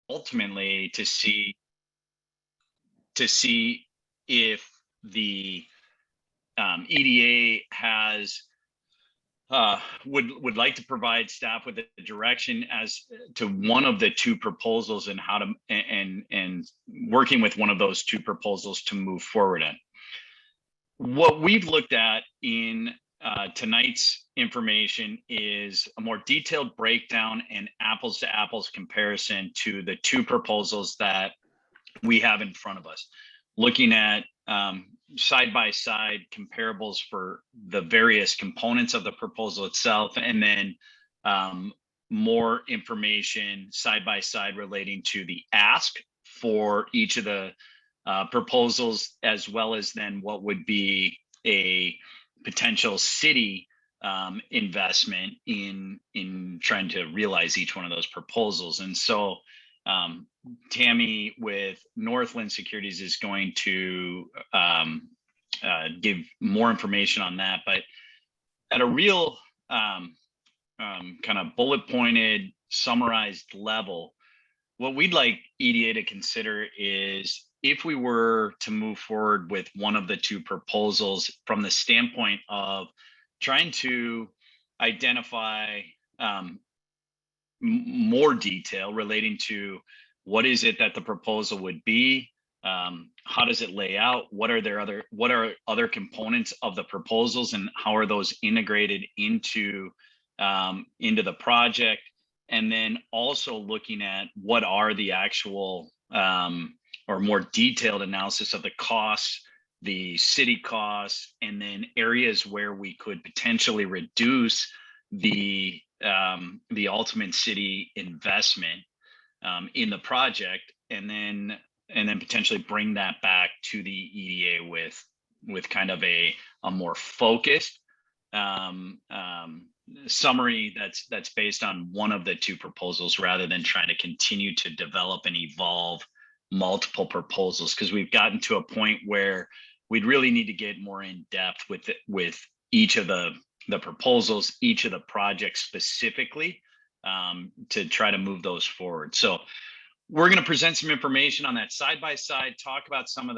ultimately to see if the EDA has would like to provide staff with a direction as to one of the two proposals and how to and working with one of those two proposals to move forward in. What we've looked at in tonight's information is a more detailed breakdown and apples to apples comparison to the two proposals that we have in front of us, looking at side-by-side comparables for the various components of the proposal itself, and then more information side-by-side relating to the ask for each of the proposals, as well as then what would be a potential city investment in trying to realize each one of those proposals. And so Tammy with Northland Securities is going to give more information on that, but at a real kind of bullet pointed, summarized level, what we'd like EDA to consider is if we were to move forward with one of the two proposals from the standpoint of trying to identify more detail relating to what is it that the proposal would be, how does it lay out, what are other components of the proposals, and how are those integrated into the project, and then also looking at what are the actual or more detailed analysis of the costs, the city costs, and then areas where we could potentially reduce the ultimate city investment in the project, and then potentially bring that back to the EDA with kind of a more focused summary that's based on one of the two proposals, rather than trying to continue to develop and evolve multiple proposals, because we've gotten to a point where we'd really need to get more in depth with each of the proposals, each of the projects specifically, to try to move those forward. So we're going to present some information on that side by side, talk about some of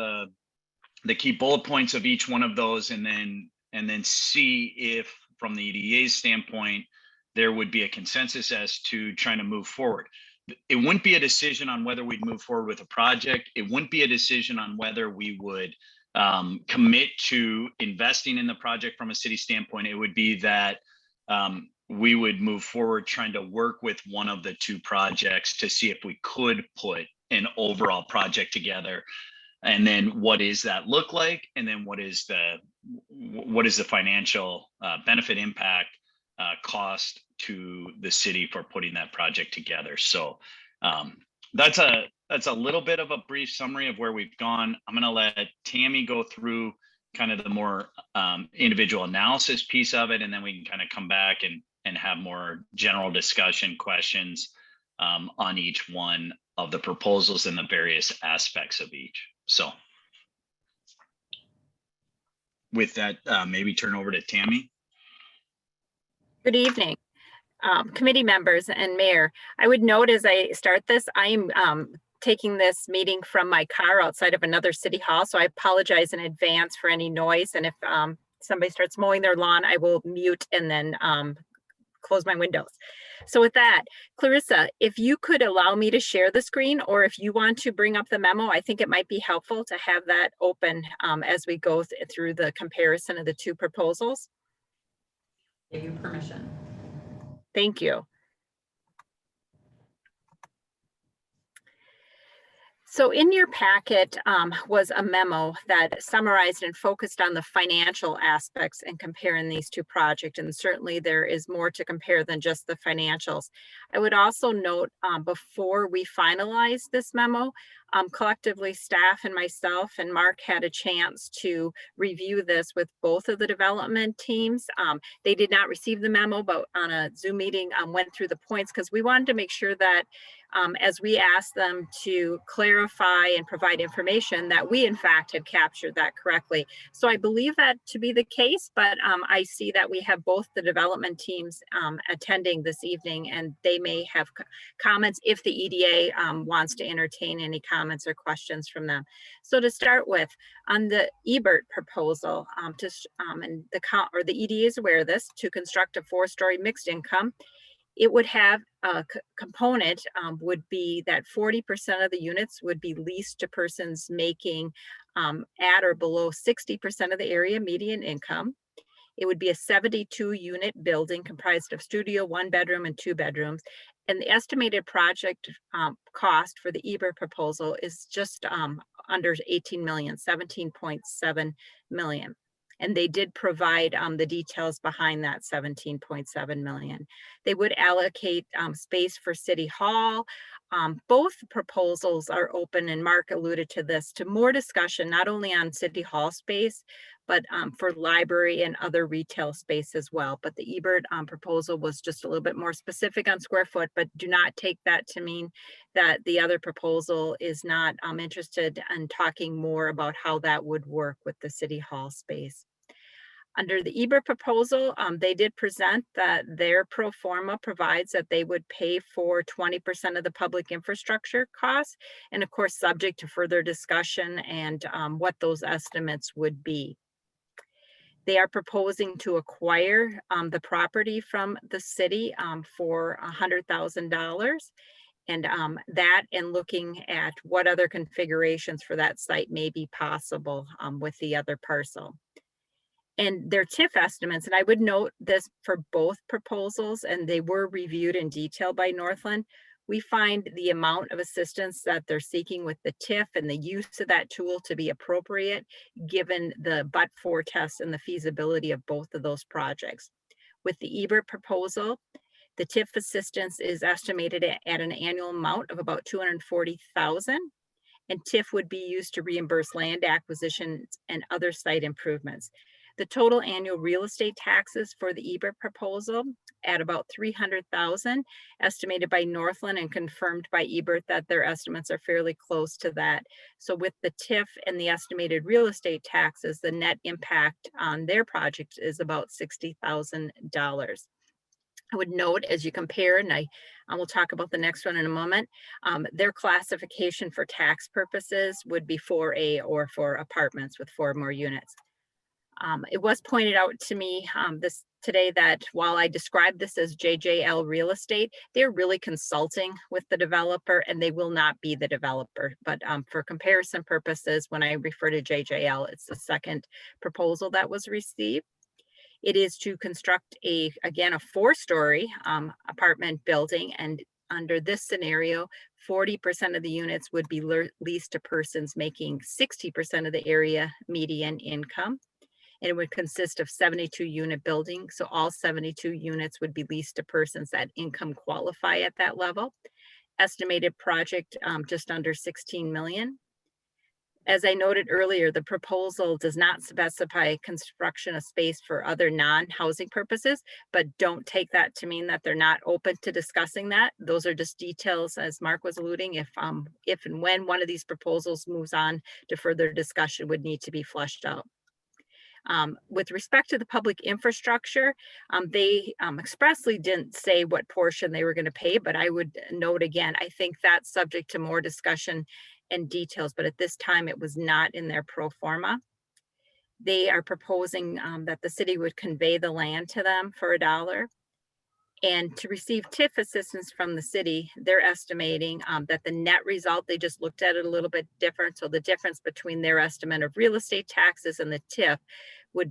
the key bullet points of each one of those, and then see if from the EDA's standpoint there would be a consensus as to trying to move forward. It wouldn't be a decision on whether we'd move forward with a project. It wouldn't be a decision on whether we would commit to investing in the project from a city standpoint. It would be that we would move forward trying to work with one of the two projects to see if we could put an overall project together. And then what does that look like? And then what is the financial benefit, impact, cost to the city for putting that project together? So that's a little bit of a brief summary of where we've gone. I'm going to let Tammy go through kind of the more individual analysis piece of it, and then we can kind of come back and have more general discussion questions on each one of the proposals and the various aspects of each. So with that, maybe turn over to Tammy. Good evening, committee members and mayor. I would note as I start this, I am taking this meeting from my car outside of another city hall, so I apologize in advance for any noise. And if somebody starts mowing their lawn, I will mute and then close my windows. So with that, Clarissa, if you could allow me to share the screen, or if you want to bring up the memo, I think it might be helpful to have that open as we go through the comparison of the two proposals. Give you permission. Thank you. So in your packet was a memo that summarized and focused on the financial aspects and comparing these two projects. And certainly there is more to compare than just the financials. I would also note before we finalize this memo, collectively staff and myself and Mark had a chance to review this with both of the development teams. They did not receive the memo, but on a Zoom meeting went through the points because we wanted to make sure that as we asked them to clarify and provide information that we in fact had captured that correctly. So I believe that to be the case, but I see that we have both the development teams attending this evening, and they may have comments if the EDA wants to entertain any comments or questions from them. So to start with, on the EBERT proposal, and the EDA is aware of this, to construct a 4-story mixed income, it would have a component would be that 40% of the units would be leased to persons making at or below 60% of the area median income. It would be a 72 unit building comprised of studio, 1 bedroom and 2 bedrooms. And the estimated project cost for the EBERT proposal is just under 18 million, 17.7 million. And they did provide the details behind that 17.7 million. They would allocate space for City Hall. Both proposals are open, and Mark alluded to this, to more discussion, not only on City Hall space, but for library and other retail space as well. But the EBERT proposal was just a little bit more specific on square foot, but do not take that to mean that the other proposal is not interested in talking more about how that would work with the City Hall space. Under the EBERT proposal, they did present that their pro forma provides that they would pay for 20% of the public infrastructure costs, and of course, subject to further discussion and what those estimates would be. They are proposing to acquire the property from the city for $100,000. And that, and looking at what other configurations for that site may be possible with the other parcel. And their TIF estimates, and I would note this for both proposals, and they were reviewed in detail by Northland. We find the amount of assistance that they're seeking with the TIF and the use of that tool to be appropriate, given the but-for test and the feasibility of both of those projects. With the EBERT proposal, the TIF assistance is estimated at an annual amount of about $240,000, and TIF would be used to reimburse land acquisitions and other site improvements. The total annual real estate taxes for the EBERT proposal at about $300,000, estimated by Northland and confirmed by EBERT that their estimates are fairly close to that. So with the TIF and the estimated real estate taxes, the net impact on their project is about $60,000. I would note, as you compare, and I will talk about the next one in a moment, their classification for tax purposes would be 4A or for apartments with 4 more units. It was pointed out to me today that while I described this as JJL real estate, they're really consulting with the developer, and they will not be the developer. But for comparison purposes, when I refer to JJL, it's the second proposal that was received. It is to construct again, a 4-story apartment building, and under this scenario, 40% of the units would be leased to persons making 60% of the area median income. And it would consist of 72 unit building. So all 72 units would be leased to persons that income qualify at that level. Estimated project just under 16 million. As I noted earlier, the proposal does not specify construction of space for other non-housing purposes, but don't take that to mean that they're not open to discussing that. Those are just details, as Mark was alluding, if and when one of these proposals moves on to further discussion, would need to be fleshed out. With respect to the public infrastructure, they expressly didn't say what portion they were going to pay, but I would note again, I think that's subject to more discussion and details, but at this time it was not in their pro forma. They are proposing that the city would convey the land to them for $1. And to receive TIF assistance from the city, they're estimating that the net result, they just looked at it a little bit different. So the difference between their estimate of real estate taxes and the TIF,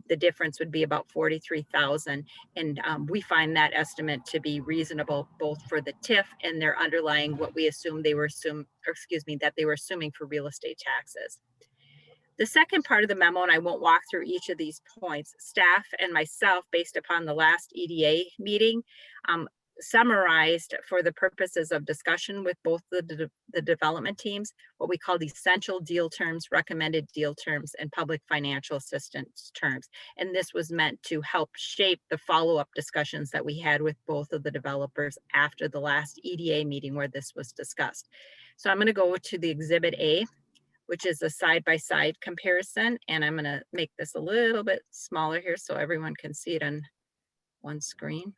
the difference would be about $43,000. And we find that estimate to be reasonable, both for the TIF and their underlying what we assume they were that they were assuming for real estate taxes. The second part of the memo, and I won't walk through each of these points, staff and myself, based upon the last EDA meeting, summarized for the purposes of discussion with both the development teams, what we call the essential deal terms, recommended deal terms, and public financial assistance terms. And this was meant to help shape the follow-up discussions that we had with both of the developers after the last EDA meeting where this was discussed. So I'm going to go to the Exhibit A, which is a side-by-side comparison. And I'm going to make this a little bit smaller here so everyone can see it on one screen.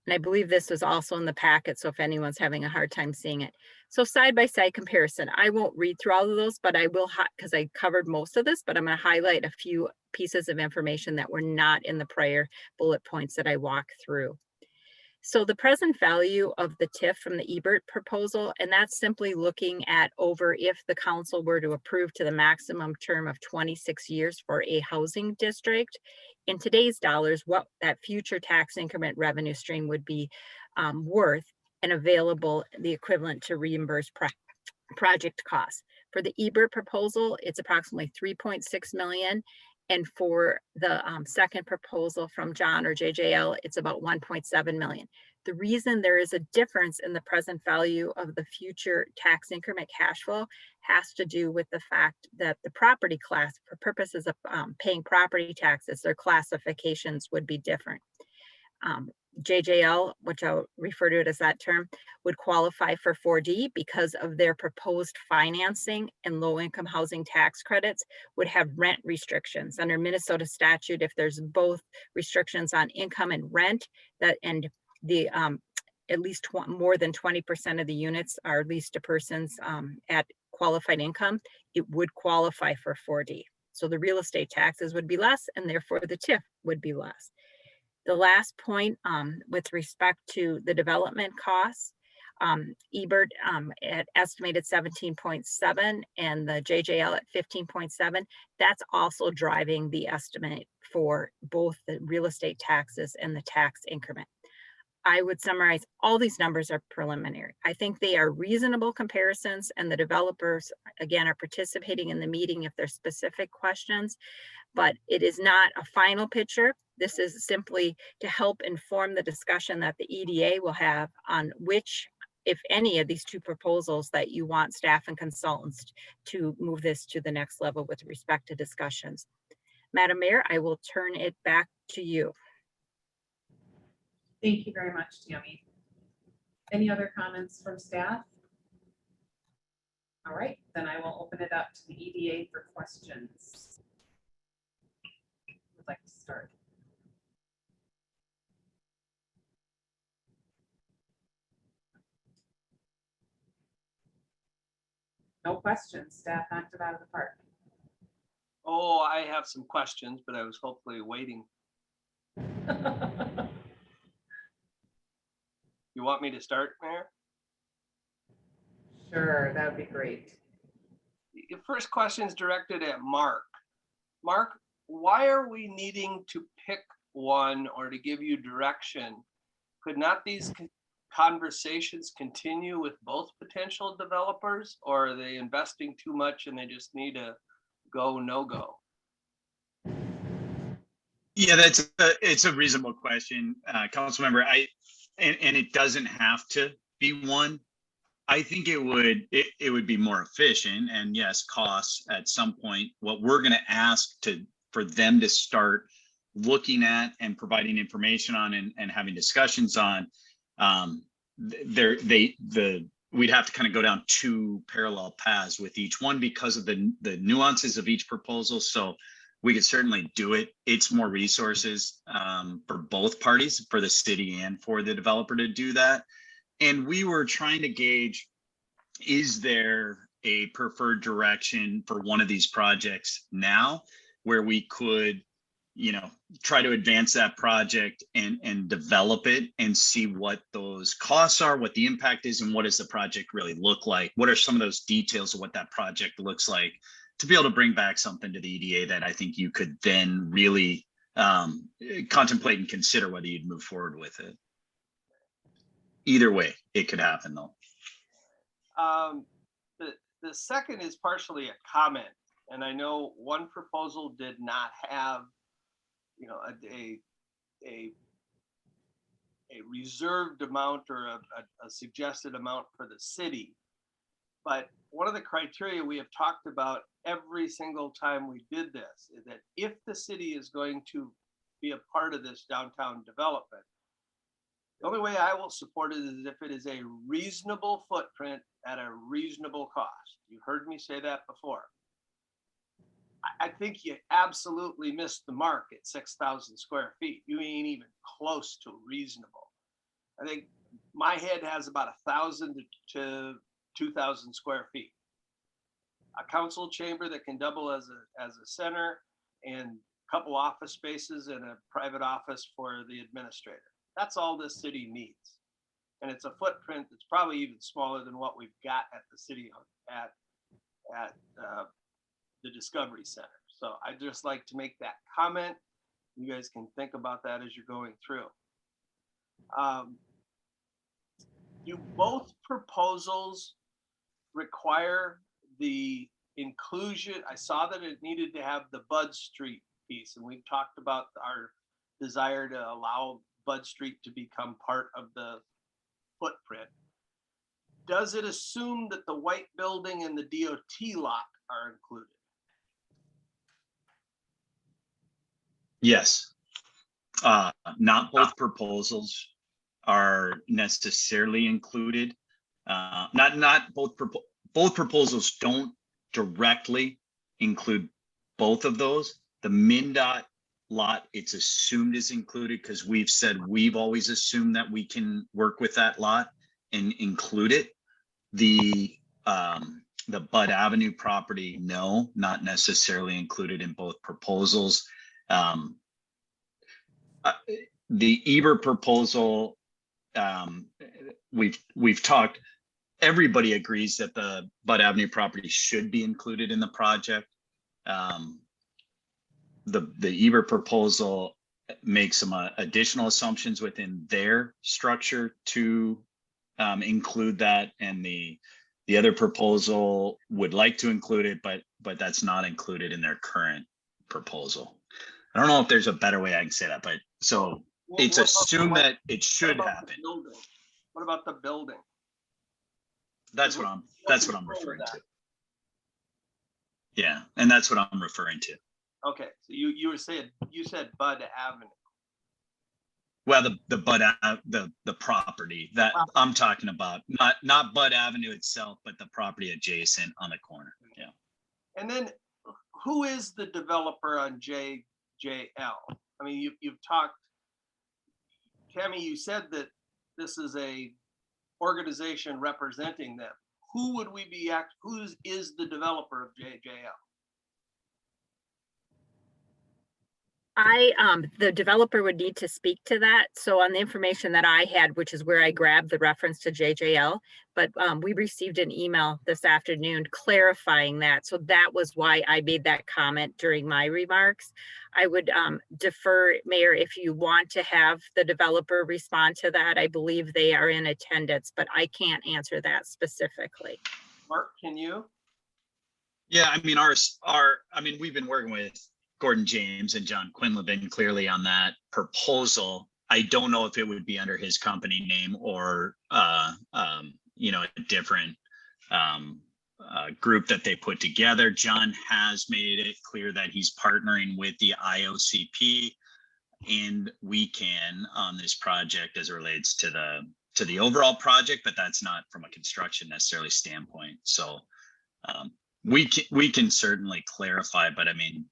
And I believe this was also in the packet, so if anyone's having a hard time seeing it. So side-by-side comparison, I won't read through all of those, but I will, because I covered most of this, but I'm going to highlight a few pieces of information that were not in the prior bullet points that I walked through. So the present value of the TIF from the Ebert proposal, and that's simply looking at over if the council were to approve to the maximum term of 26 years for a housing district, in today's dollars, what that future tax increment revenue stream would be worth and available, the equivalent to reimburse project costs. For the Ebert proposal, it's approximately 3.6 million. And for the second proposal from John or JJL, it's about 1.7 million. The reason there is a difference in the present value of the future tax increment cash flow has to do with the fact that the property class, for purposes of paying property taxes, their classifications would be different. JJL, which I'll refer to it as that term, would qualify for 4D because of their proposed financing, and low-income housing tax credits would have rent restrictions. Under Minnesota statute, if there's both restrictions on income and rent, that and the at least more than 20% of the units are leased to persons at qualified income, it would qualify for 4D. So the real estate taxes would be less, and therefore the TIF would be less. The last point with respect to the development costs, Ebert at estimated 17.7 and the JJL at 15.7, that's also driving the estimate for both the real estate taxes and the tax increment. I would summarize, all these numbers are preliminary. I think they are reasonable comparisons, and the developers, again, are participating in the meeting if there's specific questions, but it is not a final picture. This is simply to help inform the discussion that the EDA will have on which, if any, of these two proposals that you want staff and consultants to move this to the next level with respect to discussions. Madam Mayor, I will turn it back to you. Thank you very much, Tammy. Any other comments from staff? All right, then I will open it up to the EDA for questions. Who would like to start? No questions. Staff knocked it out of the park. Oh, I have some questions, but I was hopefully waiting. You want me to start, Mayor? Sure, that would be great. The first question is directed at Mark. Mark, why are we needing to pick one or to give you direction? Could not these conversations continue with both potential developers, or are they investing too much and they just need a go, no go? Yeah, it's a reasonable question, council member. And it doesn't have to be one. I think it would be more efficient, and yes, costs at some point. What we're going to ask for them to start looking at and providing information on and having discussions on, we'd have to kind of go down two parallel paths with each one because of the nuances of each proposal. So we could certainly do it. It's more resources for both parties, for the city and for the developer to do that. And we were trying to gauge, is there a preferred direction for one of these projects now where we could, try to advance that project and develop it and see what those costs are, what the impact is, and what does the project really look like? What are some of those details of what that project looks like, to be able to bring back something to the EDA that I think you could then really contemplate and consider whether you'd move forward with it. Either way, it could happen though. The second is partially a comment. And I know one proposal did not have, you know, a reserved amount or a suggested amount for the city. But one of the criteria we have talked about every single time we did this is that if the city is going to be a part of this downtown development, the only way I will support it is if it is a reasonable footprint at a reasonable cost. You heard me say that before. I think you absolutely missed the mark at 6,000 square feet. You ain't even close to reasonable. I think my head has about 1,000 to 2,000 square feet. A council chamber that can double as a center, and a couple office spaces and a private office for the administrator. That's all this city needs. And it's a footprint that's probably even smaller than what we've got at the city at the Discovery Center. So I'd just like to make that comment. You guys can think about that as you're going through. Do both proposals require the inclusion? I saw that it needed to have the Bud Street piece, and we've talked about our desire to allow Bud Street to become part of the footprint. Does it assume that the white building and the DOT lot are included? Yes. Not both proposals are necessarily included. Not both proposals don't directly include both of those. The MnDOT lot, it's assumed is included because we've said we've always assumed that we can work with that lot and include it. The Bud Avenue property, no, not necessarily included in both proposals. The Eber proposal, we've talked, everybody agrees that the Bud Avenue property should be included in the project. The Eber proposal makes some additional assumptions within their structure to include that, and the other proposal would like to include it, but that's not included in their current proposal. I don't know if there's a better way I can say that, but so it's assumed that it should happen. What about the building? That's what I'm referring to. Yeah, and that's what I'm referring to. Okay, so you said Bud Avenue. Well, the property that I'm talking about, not Bud Avenue itself, but the property adjacent on the corner. Yeah. And then who is the developer on JJL? I mean, you've talked, Tammy, you said that this is a organization representing them. Who would we be who is the developer of JJL? The developer would need to speak to that. So on the information that I had, which is where I grabbed the reference to JJL, but we received an email this afternoon clarifying that. So that was why I made that comment during my remarks. I would defer, Mayor, if you want to have the developer respond to that. I believe they are in attendance, but I can't answer that specifically. Mark, can you? Yeah, I mean, we've been working with Gordon James and John Quinlivan clearly on that proposal. I don't know if it would be under his company name or a different group that they put together. John has made it clear that he's partnering with the IOCP and we can on this project as it relates to the overall project, but that's not from a construction necessarily standpoint. So we can certainly clarify, but I mean,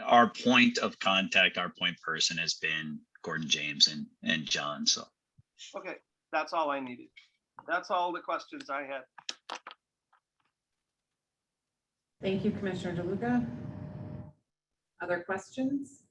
our point of contact, our point person has been Gordon James and John. So, okay, that's all I needed. That's all the questions I had. Thank you, Commissioner DeLuca. Other questions?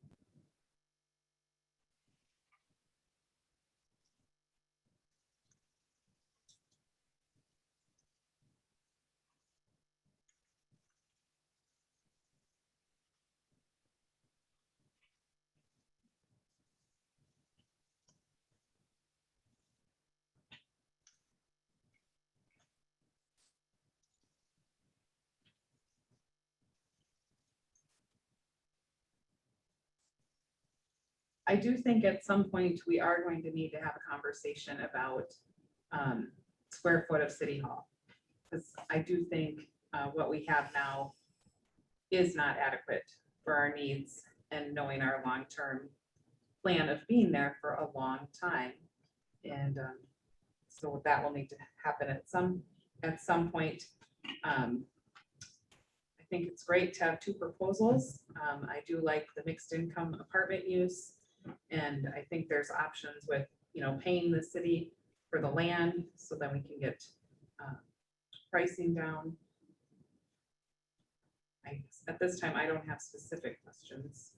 I do think at some point we are going to need to have a conversation about square foot of City Hall. Because I do think what we have now is not adequate for our needs and knowing our long-term plan of being there for a long time. And so that will need to happen at some point. I think it's great to have two proposals. I do like the mixed income apartment use. And I think there's options with, paying the city for the land so that we can get pricing down. At this time, I don't have specific questions.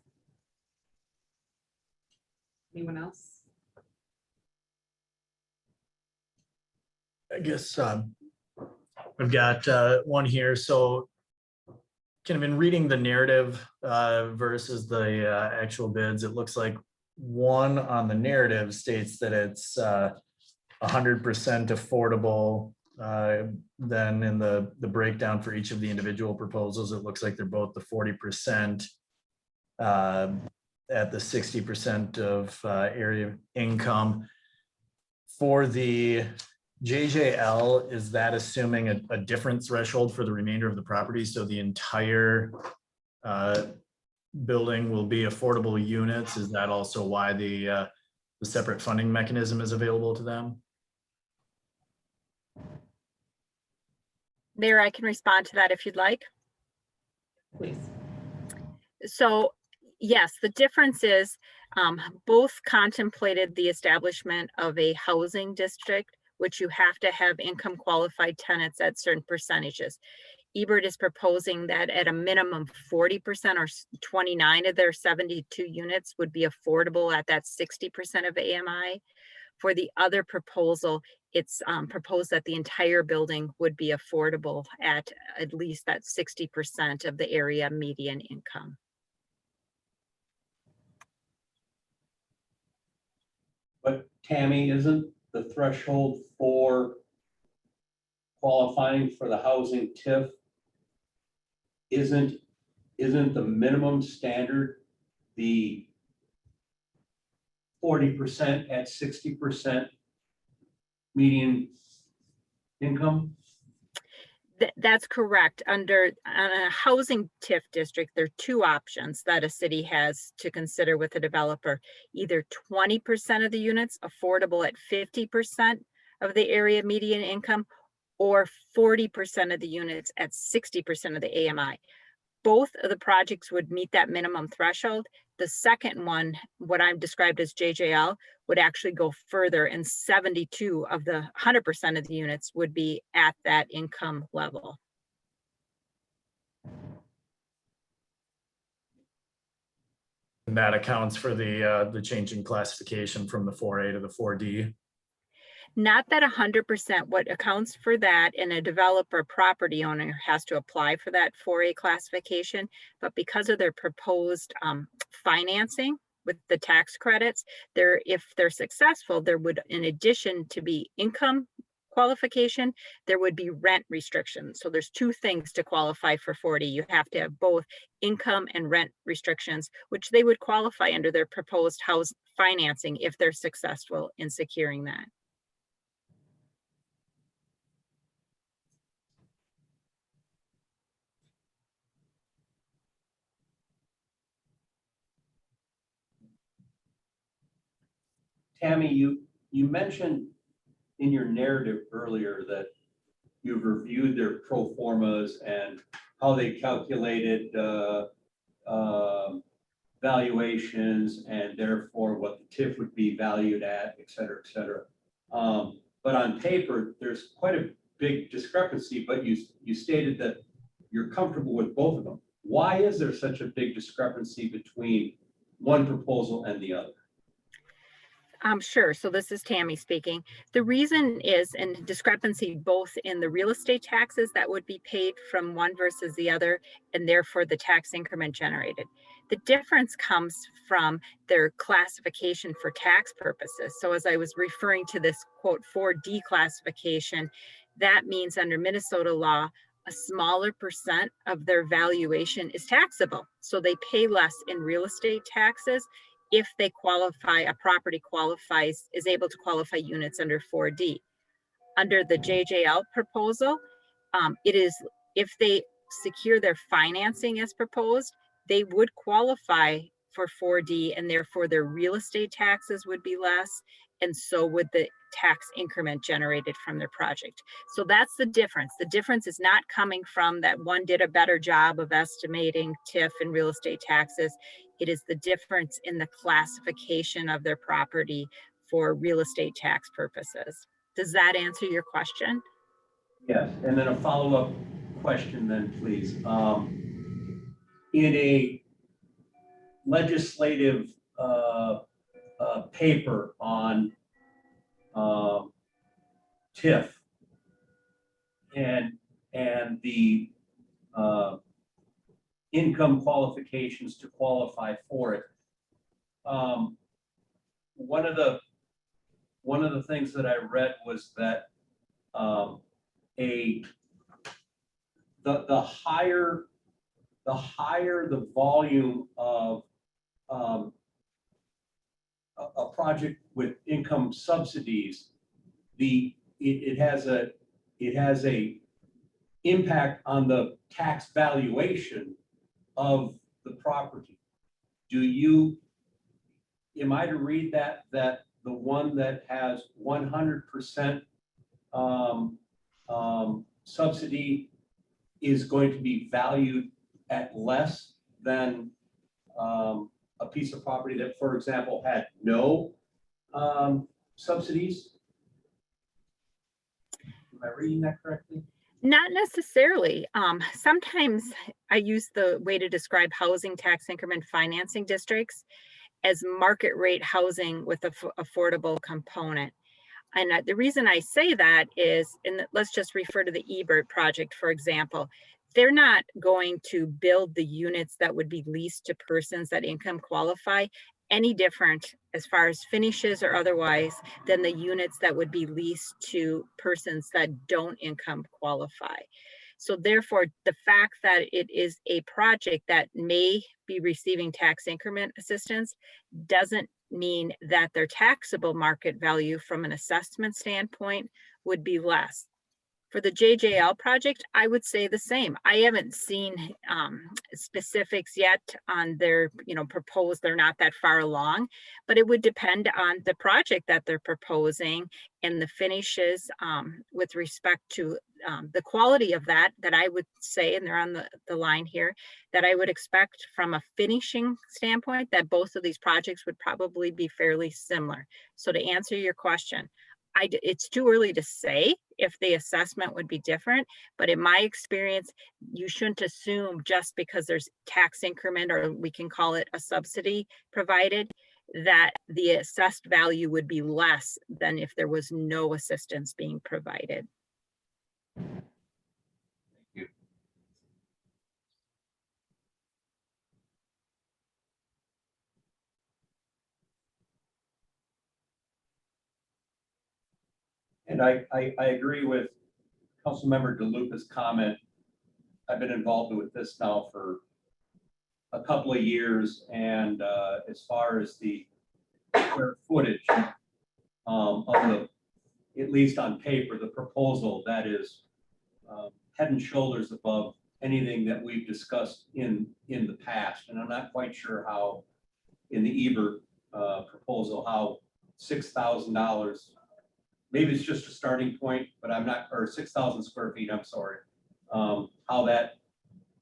Anyone else? I guess I've got one here. So kind of in reading the narrative versus the actual bids, it looks like one on the narrative states that it's 100% affordable. Then in the breakdown for each of the individual proposals, it looks like they're both the 40% at the 60% of area income. For the JJL, is that assuming a different threshold for the remainder of the property? So the entire building will be affordable units. Is that also why the separate funding mechanism is available to them? Mayor, I can respond to that if you'd like. Please. So yes, the difference is both contemplated the establishment of a housing district, which you have to have income qualified tenants at certain percentages. Ebert is proposing that at a minimum 40% or 29 of their 72 units would be affordable at that 60% of AMI. For the other proposal, it's proposed that the entire building would be affordable at least that 60% of the area median income. But Tammy, isn't the threshold for qualifying for the housing TIF, isn't the minimum standard the 40% at 60% median income? That's correct. On a housing TIF district, there are two options that a city has to consider with a developer. Either 20% of the units affordable at 50% of the area median income, or 40% of the units at 60% of the AMI. Both of the projects would meet that minimum threshold. The second one, what I've described as JJL, would actually go further, and 72 of the 100% of the units would be at that income level. And that accounts for the change in classification from the 4A to the 4D. Not that 100%, what accounts for that, and a developer property owner has to apply for that 4A classification, but because of their proposed financing with the tax credits, if they're successful, there would, in addition to be income qualification, there would be rent restrictions. So there's two things to qualify for 40. You have to have both income and rent restrictions, which they would qualify under their proposed house financing if they're successful in securing that. Tammy, you mentioned in your narrative earlier that you've reviewed their pro formas and how they calculated valuations and therefore what the TIF would be valued at, et cetera, et cetera. But on paper, there's quite a big discrepancy, but you stated that you're comfortable with both of them. Why is there such a big discrepancy between one proposal and the other? Sure. So this is Tammy speaking. The reason is a discrepancy both in the real estate taxes that would be paid from one versus the other, and therefore the tax increment generated. The difference comes from their classification for tax purposes. So as I was referring to this quote 4D classification, that means under Minnesota law, a smaller percent of their valuation is taxable. So they pay less in real estate taxes if they qualify, a property qualifies, is able to qualify units under 4D. Under the JJL proposal, it is, if they secure their financing as proposed, they would qualify for 4D, and therefore their real estate taxes would be less, and so would the tax increment generated from their project. So that's the difference. The difference is not coming from that one did a better job of estimating TIF and real estate taxes. It is the difference in the classification of their property for real estate tax purposes. Does that answer your question? Yes, and then a follow-up question then, please. In a legislative paper on TIF and the income qualifications to qualify for it. One of the things that I read was that the higher the volume of a project with income subsidies, it has a impact on the tax valuation of the property. Am I to read that the one that has 100% subsidy is going to be valued at less than a piece of property that, for example, had no subsidies? Am I reading that correctly? Not necessarily. Sometimes I use the way to describe housing tax increment financing districts as market rate housing with an affordable component. And the reason I say that is, and let's just refer to the Ebert project, for example. They're not going to build the units that would be leased to persons that income qualify any different as far as finishes or otherwise than the units that would be leased to persons that don't income qualify. So therefore, the fact that it is a project that may be receiving tax increment assistance doesn't mean that their taxable market value from an assessment standpoint would be less. For the JJL project, I would say the same. I haven't seen specifics yet on their, proposed, they're not that far along, but it would depend on the project that they're proposing and the finishes with respect to the quality of that I would say, and they're on the line here, that I would expect from a finishing standpoint that both of these projects would probably be fairly similar. So to answer your question, it's too early to say if the assessment would be different, but in my experience, you shouldn't assume just because there's tax increment, or we can call it a subsidy provided, that the assessed value would be less than if there was no assistance being provided. Thank you. And I agree with Councilmember DeLuca's comment. I've been involved with this now for a couple of years, and as far as the square footage of the, at least on paper, the proposal, that is head and shoulders above anything that we've discussed in the past. And I'm not quite sure how, in the Ebert proposal, how $6,000, maybe it's just a starting point, but I'm not, or 6,000 square feet, I'm sorry. How that,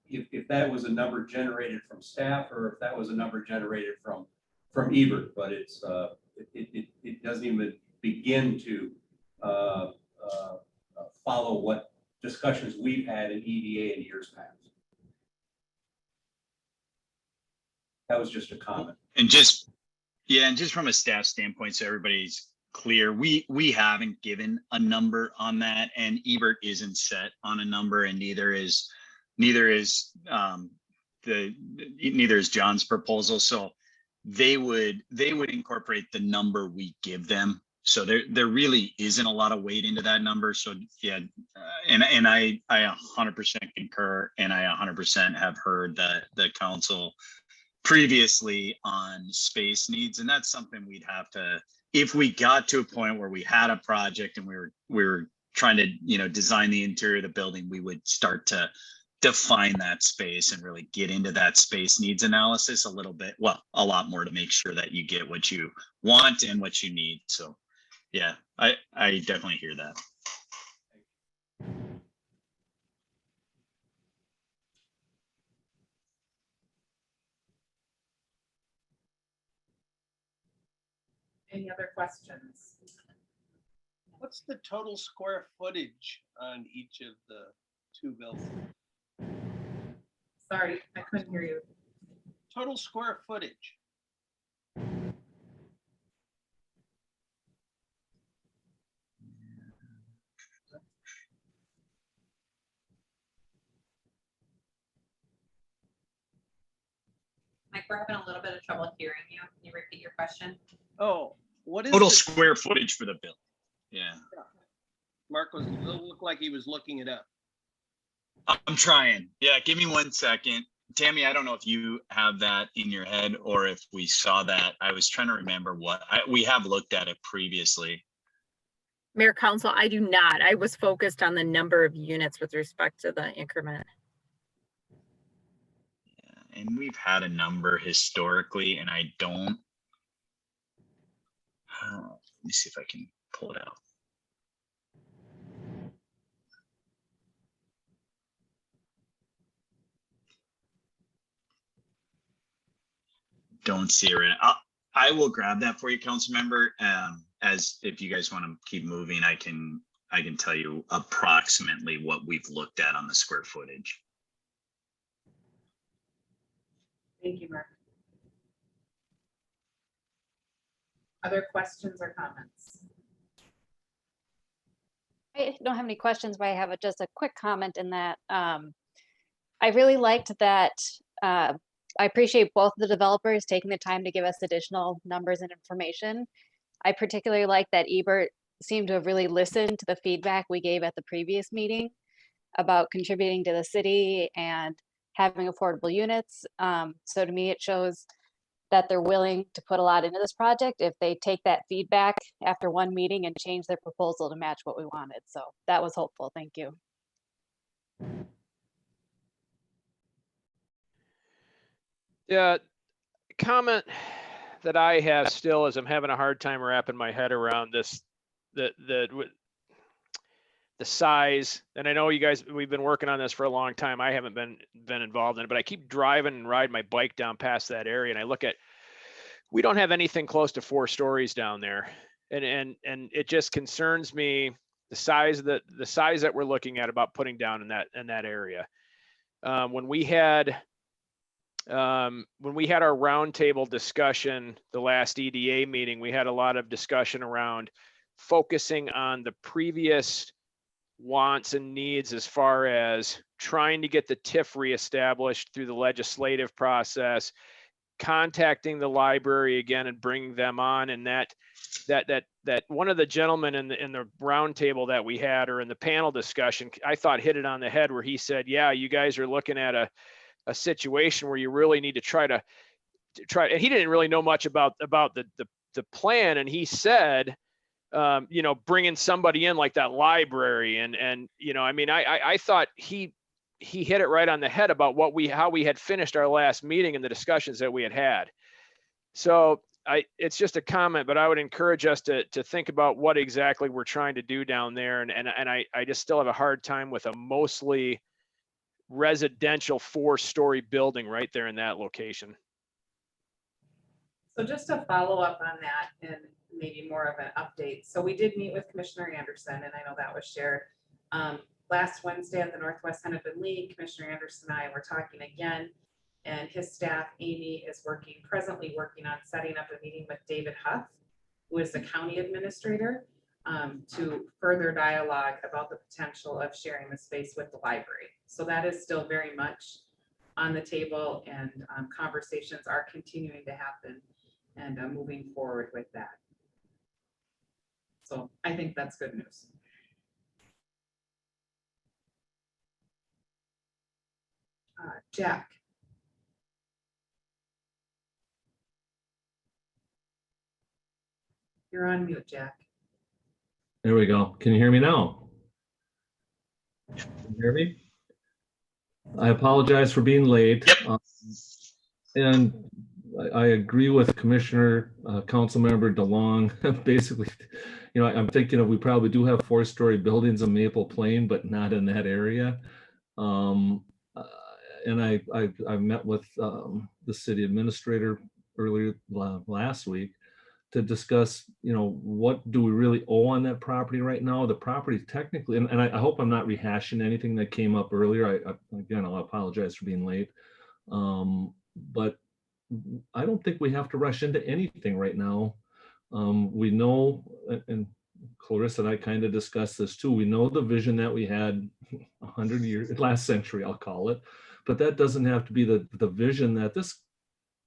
if that was a number generated from staff, or if that was a number generated from Ebert, but it's it doesn't even begin to follow what discussions we've had in EDA in years past. That was just a comment. And just from a staff standpoint, so everybody's clear, we haven't given a number on that, and Ebert isn't set on a number, and neither is John's proposal. So they would incorporate the number we give them. So there really isn't a lot of weight into that number. So yeah, and I 100% concur, and I 100% have heard the council previously on space needs, and that's something we'd have to, if we got to a point where we had a project and we were trying to, you know, design the interior of the building, we would start to define that space and really get into that space needs analysis a little bit, well, a lot more, to make sure that you get what you want and what you need. So yeah, I definitely hear that. Any other questions? What's the total square footage on each of the two buildings? Sorry, I couldn't hear you. Total square footage. Mike, we're having a little bit of trouble hearing you. Can you repeat your question? Oh, what is Total the- square footage for the building. Yeah. Mark was looked like he was looking it up. I'm trying. Yeah, give me 1 second. Tammy, I don't know if you have that in your head or if we saw that. I was trying to remember what we have looked at it previously. Mayor Council, I do not. I was focused on the number of units with respect to the increment. Yeah, and we've had a number historically, and I don't. Let me see if I can pull it out. Don't see it right now. I will grab that for you, council member. As if you guys want to keep moving, I can tell you approximately what we've looked at on the square footage. Thank you, Mark. Other questions or comments? I don't have any questions, but I have just a quick comment in that I really liked that. I appreciate both the developers taking the time to give us additional numbers and information. I particularly like that Ebert seemed to have really listened to the feedback we gave at the previous meeting about contributing to the city and having affordable units. So to me, it shows that they're willing to put a lot into this project if they take that feedback after one meeting and change their proposal to match what we wanted. So that was hopeful. Thank you. Yeah, comment that I have still is I'm having a hard time wrapping my head around this, the size. And I know you guys, we've been working on this for a long time. I haven't been involved in it, but I keep driving and riding my bike down past that area, and I look at, we don't have anything close to 4 stories down there, and it just concerns me the size that we're looking at about putting down in that area. When we had our roundtable discussion, the last EDA meeting, we had a lot of discussion around focusing on the previous wants and needs as far as trying to get the TIF reestablished through the legislative process, contacting the library again and bringing them on. And that one of the gentlemen in the roundtable that we had, or in the panel discussion, I thought hit it on the head, where he said, yeah, you guys are looking at a situation where you really need to try, and he didn't really know much about the plan. And he said, bringing somebody in like that library, and I mean, I thought he hit it right on the head about how we had finished our last meeting and the discussions that we had. So it's just a comment, but I would encourage us to think about what exactly we're trying to do down there. And I just still have a hard time with a mostly residential 4-story building right there in that location. So just to follow up on that and maybe more of an update. So we did meet with Commissioner Anderson, and I know that was shared. Last Wednesday at the Northwest Hennepin League, Commissioner Anderson and I were talking again, and his staff, Amy, is presently working on setting up a meeting with David Huff, who is the county administrator, to further dialogue about the potential of sharing the space with the library. So that is still very much on the table, and conversations are continuing to happen and moving forward with that. So I think that's good news. Jack. You're on mute, Jack. There we go. Can you hear me now? Can you hear me? I apologize for being late. Yep. And I agree with Commissioner, Councilmember DeLong. Basically, I'm thinking of, we probably do have 4-story buildings in Maple Plain, but not in that area. And I met with the city administrator earlier last week to discuss, what do we really owe on that property right now? The property technically, and I hope I'm not rehashing anything that came up earlier. Again, I'll apologize for being late. But I don't think we have to rush into anything right now. We know, and Clarissa and I kind of discussed this too, we know the vision that we had 100 years, last century, I'll call it, but that doesn't have to be the vision that this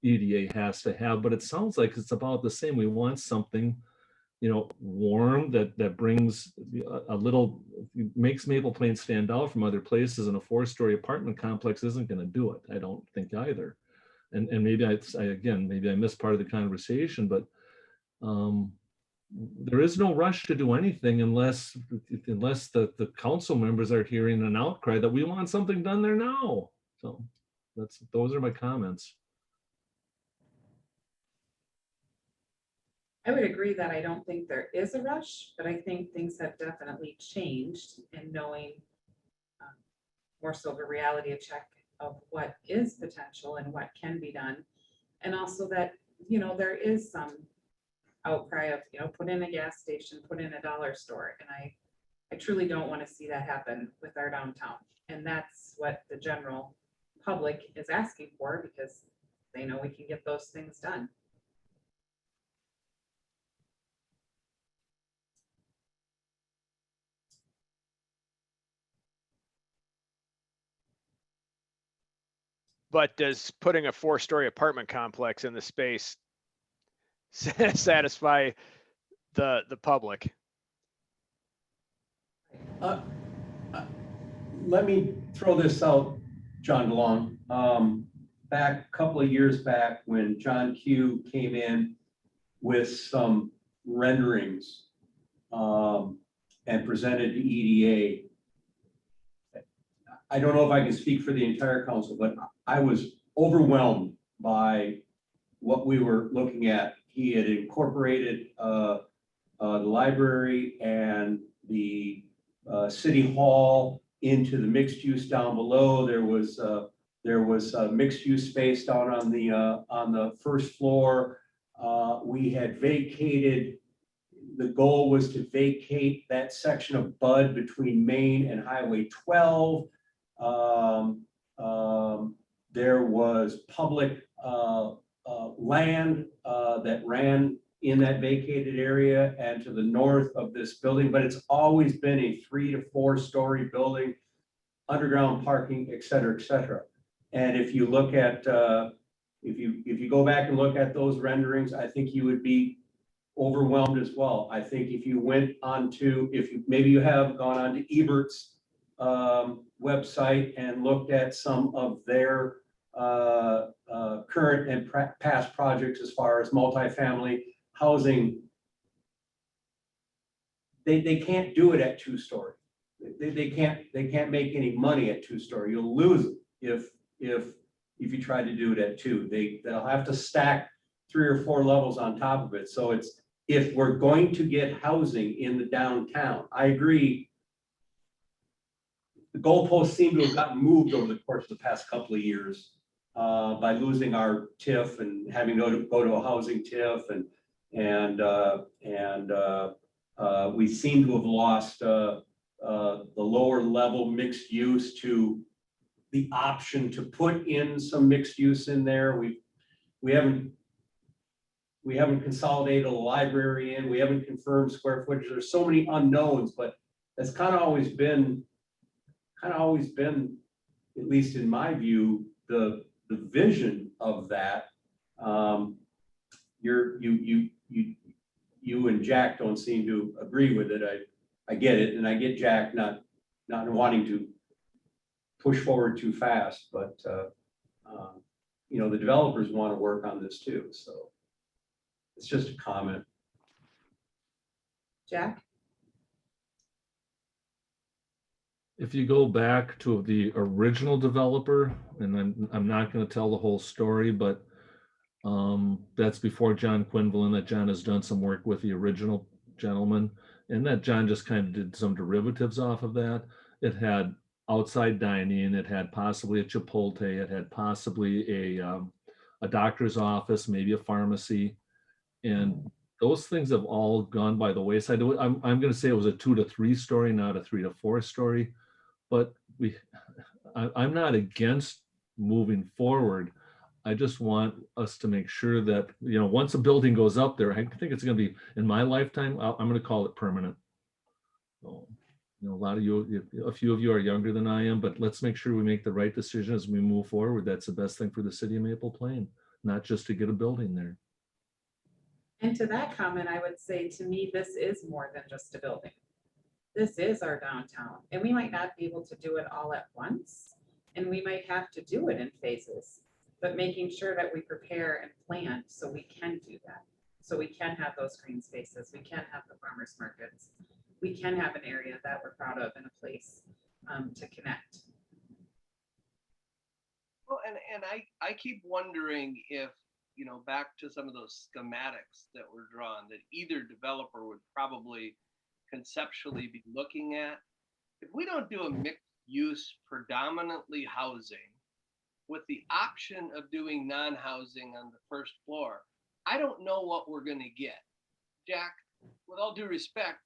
EDA has to have, but it sounds like it's about the same. We want something, warm that brings a little, makes Maple Plain stand out from other places, and a 4-story apartment complex isn't going to do it. I don't think either. And maybe maybe I missed part of the conversation, but there is no rush to do anything unless the council members are hearing an outcry that we want something done there now. So those are my comments. I would agree that I don't think there is a rush, but I think things have definitely changed in knowing more so of a reality check of what is potential and what can be done. And also that, there is some outcry of, put in a gas station, put in a dollar store. And I truly don't want to see that happen with our downtown. And that's what the general public is asking for, because they know we can get those things done. But does putting a 4-story apartment complex in the space satisfy the public? Let me throw this out, John DeLong. Back a couple of years back, when John Q came in with some renderings and presented to EDA, I don't know if I can speak for the entire council, but I was overwhelmed by what we were looking at. He had incorporated the library and the city hall into the mixed use down below. There was a mixed use space down on the first floor. We had vacated. The goal was to vacate that section of Bud between Main and Highway 12. There was public land that ran in that vacated area and to the north of this building, but it's always been a 3 to 4 story building, underground parking, et cetera, et cetera. And if you look at, if you go back and look at those renderings, I think you would be overwhelmed as well. I think if you went onto, maybe you have gone on to Ebert's website and looked at some of their current and past projects as far as multifamily housing, they can't do it at 2-story. They can't make any money at 2-story. You'll lose it if you try to do it at 2. They'll have to stack 3 or 4 levels on top of it. So it's, if we're going to get housing in the downtown, I agree. The goalposts seem to have gotten moved over the course of the past couple of years by losing our TIF and having to go to a housing TIF, and we seem to have lost the lower level mixed use to the option to put in some mixed use in there. We haven't consolidated a library in. We haven't confirmed square footage. There's so many unknowns, but that's kind of always been, at least in my view, the vision of that. You and Jack don't seem to agree with it. I get it, and I get Jack not wanting to push forward too fast, but the developers want to work on this too. So it's just a comment. Jack? If you go back to the original developer, and I'm not going to tell the whole story, but that's before John Quinville, and that John has done some work with the original gentleman, and that John just kind of did some derivatives off of that. It had outside dining, it had possibly a Chipotle, it had possibly a doctor's office, maybe a pharmacy, and those things have all gone by the wayside. I'm going to say it was a 2 to 3 story, not a 3 to 4 story. But I'm not against moving forward. I just want us to make sure that, once a building goes up there, I think it's going to be, in my lifetime, I'm going to call it permanent. So, a lot of you, a few of you are younger than I am, but let's make sure we make the right decision as we move forward. That's the best thing for the city of Maple Plain, not just to get a building there. And to that comment, I would say, to me, this is more than just a building. This is our downtown, and we might not be able to do it all at once, and we might have to do it in phases, but making sure that we prepare and plan so we can do that. So we can have those green spaces, we can have the farmers markets, we can have an area that we're proud of and a place to connect. Well, and I keep wondering if, back to some of those schematics that were drawn, that either developer would probably conceptually be looking at. If we don't do a mixed use predominantly housing with the option of doing non-housing on the first floor, I don't know what we're going to get. Jack, with all due respect,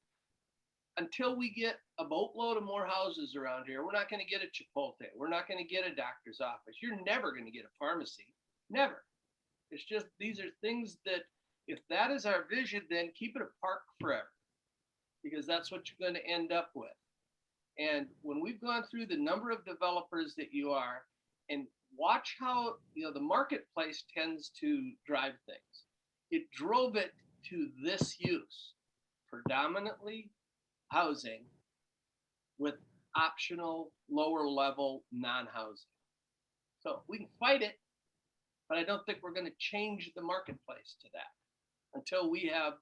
until we get a boatload of more houses around here, we're not going to get a Chipotle. We're not going to get a doctor's office. You're never going to get a pharmacy. Never. It's just, these are things that, if that is our vision, then keep it a park forever, because that's what you're going to end up with. And when we've gone through the number of developers that you are, and watch how, the marketplace tends to drive things. It drove it to this use, predominantly housing with optional lower level non-housing. So we can fight it, but I don't think we're going to change the marketplace to that until we have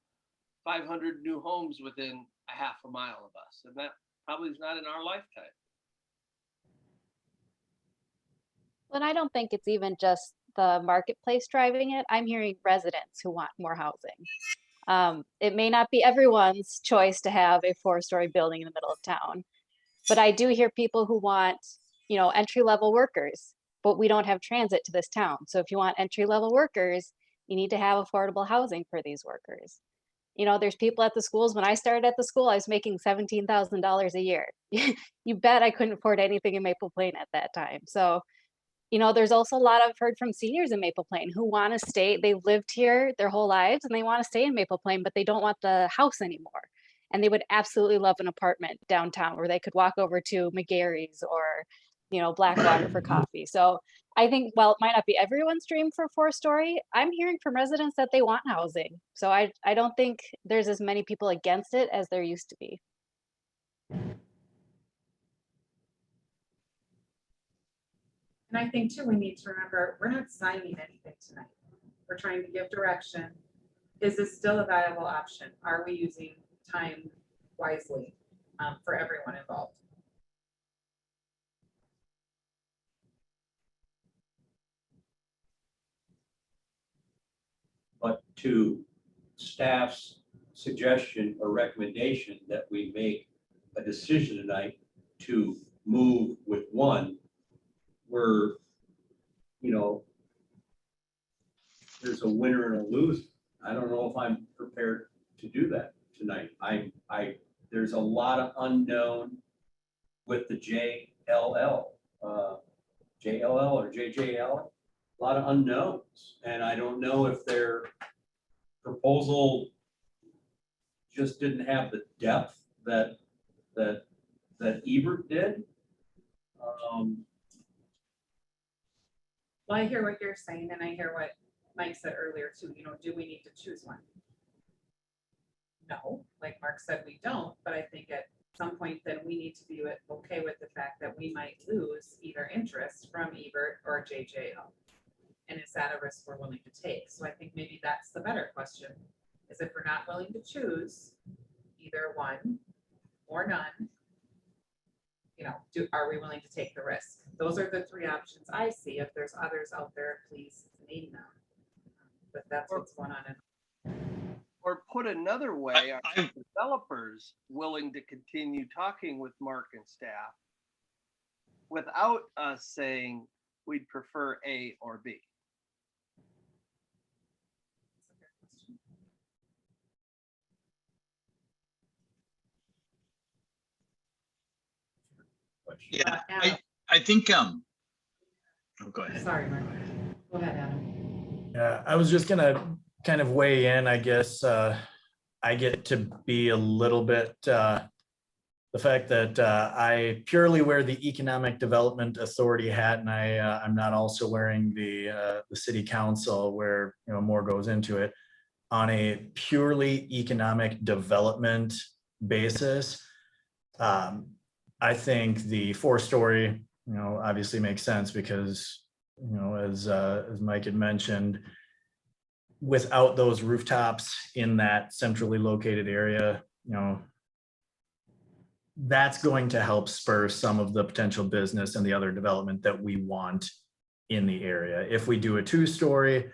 500 new homes within a half a mile of us. And that probably is not in our lifetime. Well, and I don't think it's even just the marketplace driving it. I'm hearing residents who want more housing. It may not be everyone's choice to have a 4-story building in the middle of town, but I do hear people who want, entry-level workers, but we don't have transit to this town. So if you want entry-level workers, you need to have affordable housing for these workers. There's people at the schools. When I started at the school, I was making $17,000 a year. You bet I couldn't afford anything in Maple Plain at that time. So, there's also a lot I've heard from seniors in Maple Plain who want to stay. They lived here their whole lives and they want to stay in Maple Plain, but they don't want the house anymore. And they would absolutely love an apartment downtown where they could walk over to McGarry's or, Blackwater for coffee. So I think, while it might not be everyone's dream for 4-story, I'm hearing from residents that they want housing. So I don't think there's as many people against it as there used to be. And I think too, we need to remember, we're not signing anything tonight. We're trying to give direction. Is this still a viable option? Are we using time wisely for everyone involved? But to staff's suggestion or recommendation that we make a decision tonight to move with one, we're, there's a winner and a loser. I don't know if I'm prepared to do that tonight. There's a lot of unknown with the JLL or JJL, a lot of unknowns. And I don't know if their proposal just didn't have the depth that Ebert did. Well, I hear what you're saying, and I hear what Mike said earlier too. Do we need to choose one? No, like Mark said, we don't, but I think at some point then we need to be okay with the fact that we might lose either interest from Ebert or JJL. And is that a risk we're willing to take? So I think maybe that's the better question, is if we're not willing to choose either either one or none. You know, are we willing to take the risk? Those are the three options I see. If there's others out there, please name them. But that's what's going on. Or put another way, are developers willing to continue talking with Mark and staff without us saying we'd prefer A or B? Yeah, Adam, I think, oh, go ahead. sorry, Mark. Go ahead, Adam. Yeah, I was just gonna kind of weigh in, I guess. I get to be a little bit, the fact that I purely wear the Economic Development Authority hat, and I'm not also wearing the city council where, you know, more goes into it. On a purely economic development basis, I think the 4-story, you know, obviously makes sense because, you know, as Mike had mentioned, without those rooftops in that centrally located area, you know, that's going to help spur some of the potential business and the other development that we want in the area. If we do a 2-story,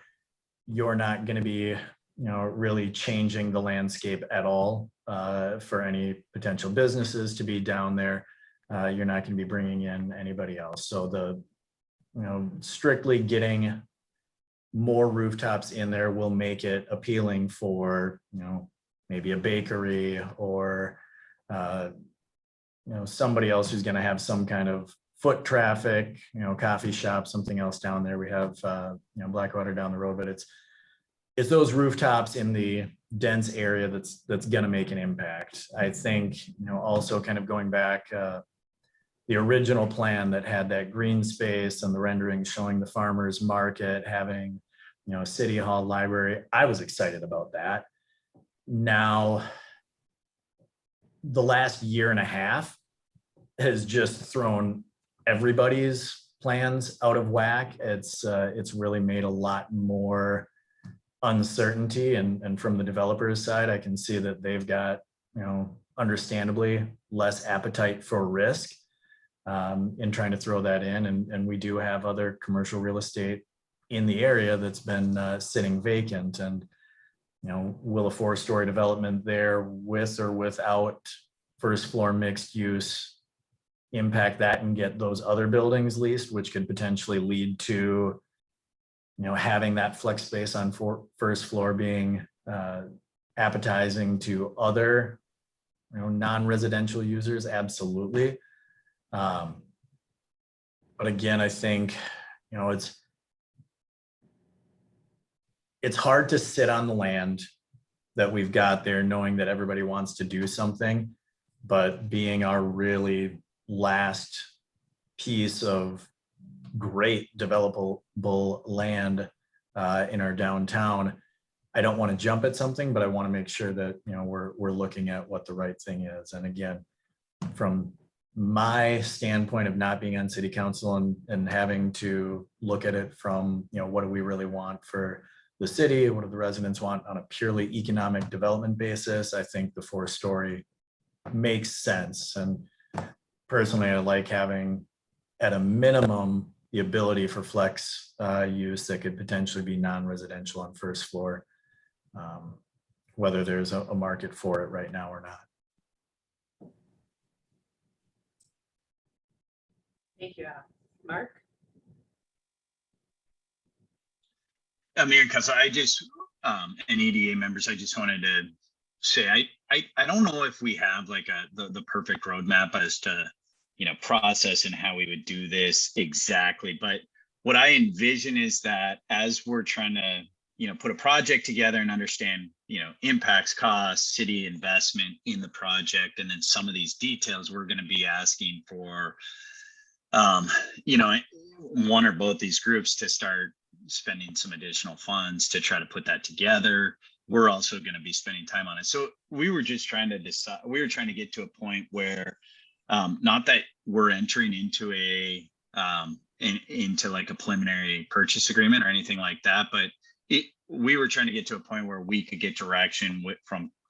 you're not going to be, you know, really changing the landscape at all for any potential businesses to be down there. You're not going to be bringing in anybody else. So the, you know, strictly getting more rooftops in there will make it appealing for, you know, maybe a bakery or, you know, somebody else who's going to have some kind of foot traffic, you know, coffee shop, something else down there. We have, you know, Blackwater down the road, but it's those rooftops in the dense area that's going to make an impact. I think, you know, also kind of going back, the original plan that had that green space and the rendering showing the farmers market, having, you know, city hall, library. I was excited about that. Now, the last year and a half has just thrown everybody's plans out of whack. It's really made a lot more uncertainty, and from the developers side, I can see that they've got, you know, understandably less appetite for risk in trying to throw that in. And we do have other commercial real estate in the area that's been sitting vacant. And, you know, will a 4-story development there with or without first floor mixed use impact that and get those other buildings leased, which could potentially lead to, you know, having that flex space on first floor being appetizing to other, you know, non-residential users? Absolutely. But again, I think, you know, it's hard to sit on the land that we've got there, knowing that everybody wants to do something, but being our really last piece of great developable land in our downtown. I don't want to jump at something, but I want to make sure that, you know, we're looking at what the right thing is. And again, from my standpoint of not being on city council and having to look at it from, you know, what do we really want for the city? What do the residents want on a purely economic development basis? I think the 4-story makes sense. And personally, I like having, at a minimum, the ability for flex use that could potentially be non-residential on first floor, whether there's a market for it right now or not. Thank you, Mark. Mayor and Council, I just, and EDA members, I just wanted to say, I don't know if we have like the perfect roadmap as to, you know, process and how we would do this exactly. But what I envision is that as we're trying to, you know, put a project together and understand, you know, impacts, costs, city investment in the project, and then some of these details, we're going to be asking for, you know, one or both these groups to start spending some additional funds to try to put that together. We're also going to be spending time on it. So we were just trying to decide, we were trying to get to a point where, not that we're entering into into like a preliminary purchase agreement or anything like that, but we were trying to get to a point where we could get direction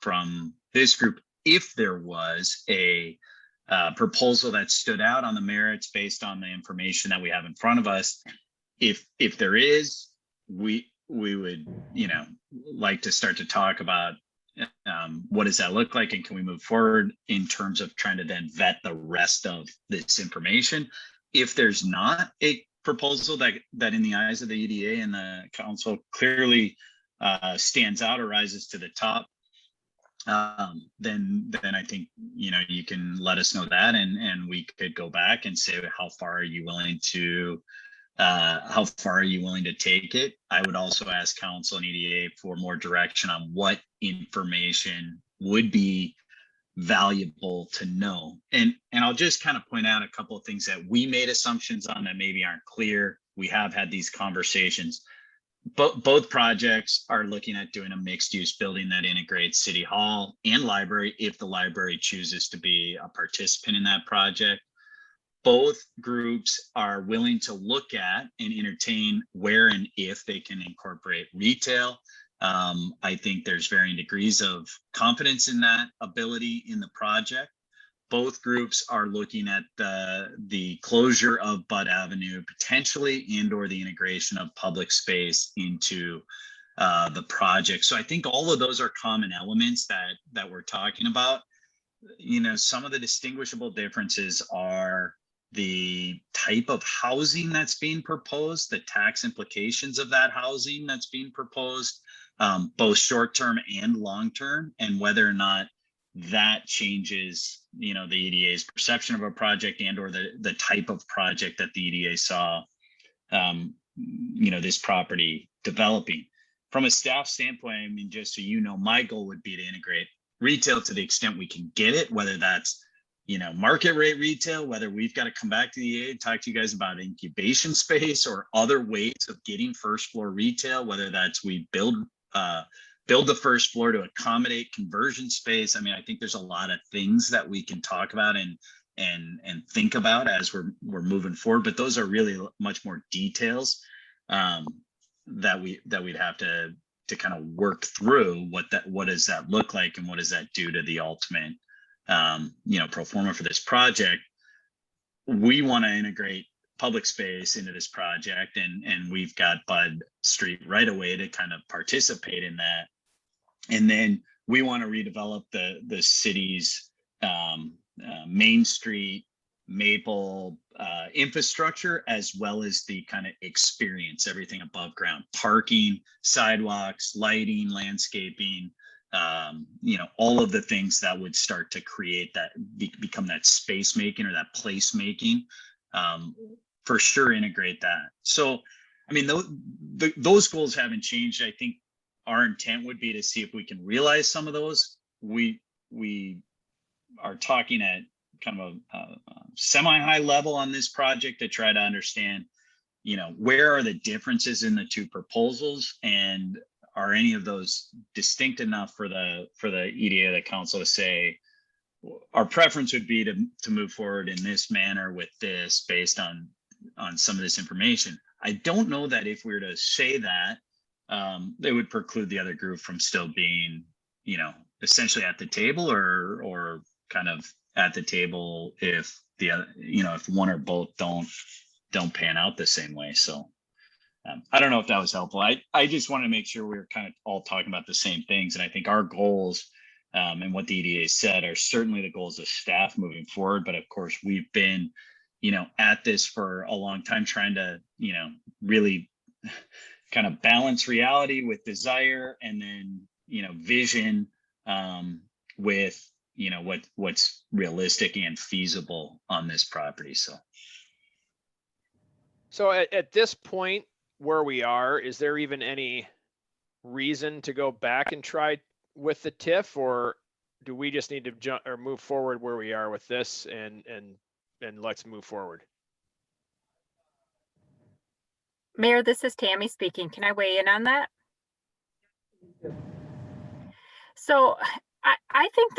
from this group if there was a proposal that stood out on the merits based on the information that we have in front of us. If there is, we would, you know, like to start to talk about what does that look like, and can we move forward in terms of trying to then vet the rest of this information. If there's not a proposal that in the eyes of the EDA and the council clearly stands out or rises to the top, then I think, you know, you can let us know that, and we could go back and say, how far are you willing to take it? I would also ask council and EDA for more direction on what information would be valuable to know. And I'll just kind of point out a couple of things that we made assumptions on that maybe aren't clear. We have had these conversations. Both projects are looking at doing a mixed use building that integrates city hall and library if the library chooses to be a participant in that project. Both groups are willing to look at and entertain where and if they can incorporate retail. I think there's varying degrees of confidence in that ability in the project. Both groups are looking at the closure of Bud Avenue potentially, and or the integration of public space into the project. So I think all of those are common elements that we're talking about. You know, some of the distinguishable differences are the type of housing that's being proposed, the tax implications of that housing that's being proposed, both short-term and long-term, and whether or not that changes, you know, the EDA's perception of a project and or the type of project that the EDA saw, you know, this property developing. From a staff standpoint, I mean, just so you know, my goal would be to integrate retail to the extent we can get it, whether that's, you know, market rate retail, whether we've got to come back to the EDA and talk to you guys about incubation space or other ways of getting first floor retail, whether that's we build the first floor to accommodate conversion space. I mean, I think there's a lot of things that we can talk about and think about as we're moving forward, but those are really much more details that we'd have to kind of work through. What does that look like, and what does that do to the ultimate you know, pro forma for this project? We want to integrate public space into this project, and we've got Bud Street right away to kind of participate in that. And then we want to redevelop the city's Main Street, Maple infrastructure, as well as the kind of experience, everything above ground, parking, sidewalks, lighting, landscaping, you know, all of the things that would start to create that, become that space making or that place making, for sure integrate that. So, I mean, those goals haven't changed. I think our intent would be to see if we can realize some of those. We are talking at kind of a semi-high level on this project to try to understand, you know, where are the differences in the two proposals, and are any of those distinct enough for the EDA, the council, to say our preference would be to move forward in this manner with this based on some of this information. I don't know that if we were to say that, they would preclude the other group from still being, you know, essentially at the table, or kind of at the table if the other, you know, if one or both don't pan out the same way. So I don't know if that was helpful. I just want to make sure we're kind of all talking about the same things. And I think our goals and what the EDA said are certainly the goals of staff moving forward. But of course, we've been, you know, at this for a long time, trying to, you know, really kind of balance reality with desire, and then, you know, vision with, you know, what's realistic and feasible on this property. So at this point where we are, is there even any reason to go back and try with the TIF, or do we just need to jump or move forward where we are with this and let's move forward? Mayor, this is Tammy speaking. Can I weigh in on that? So I think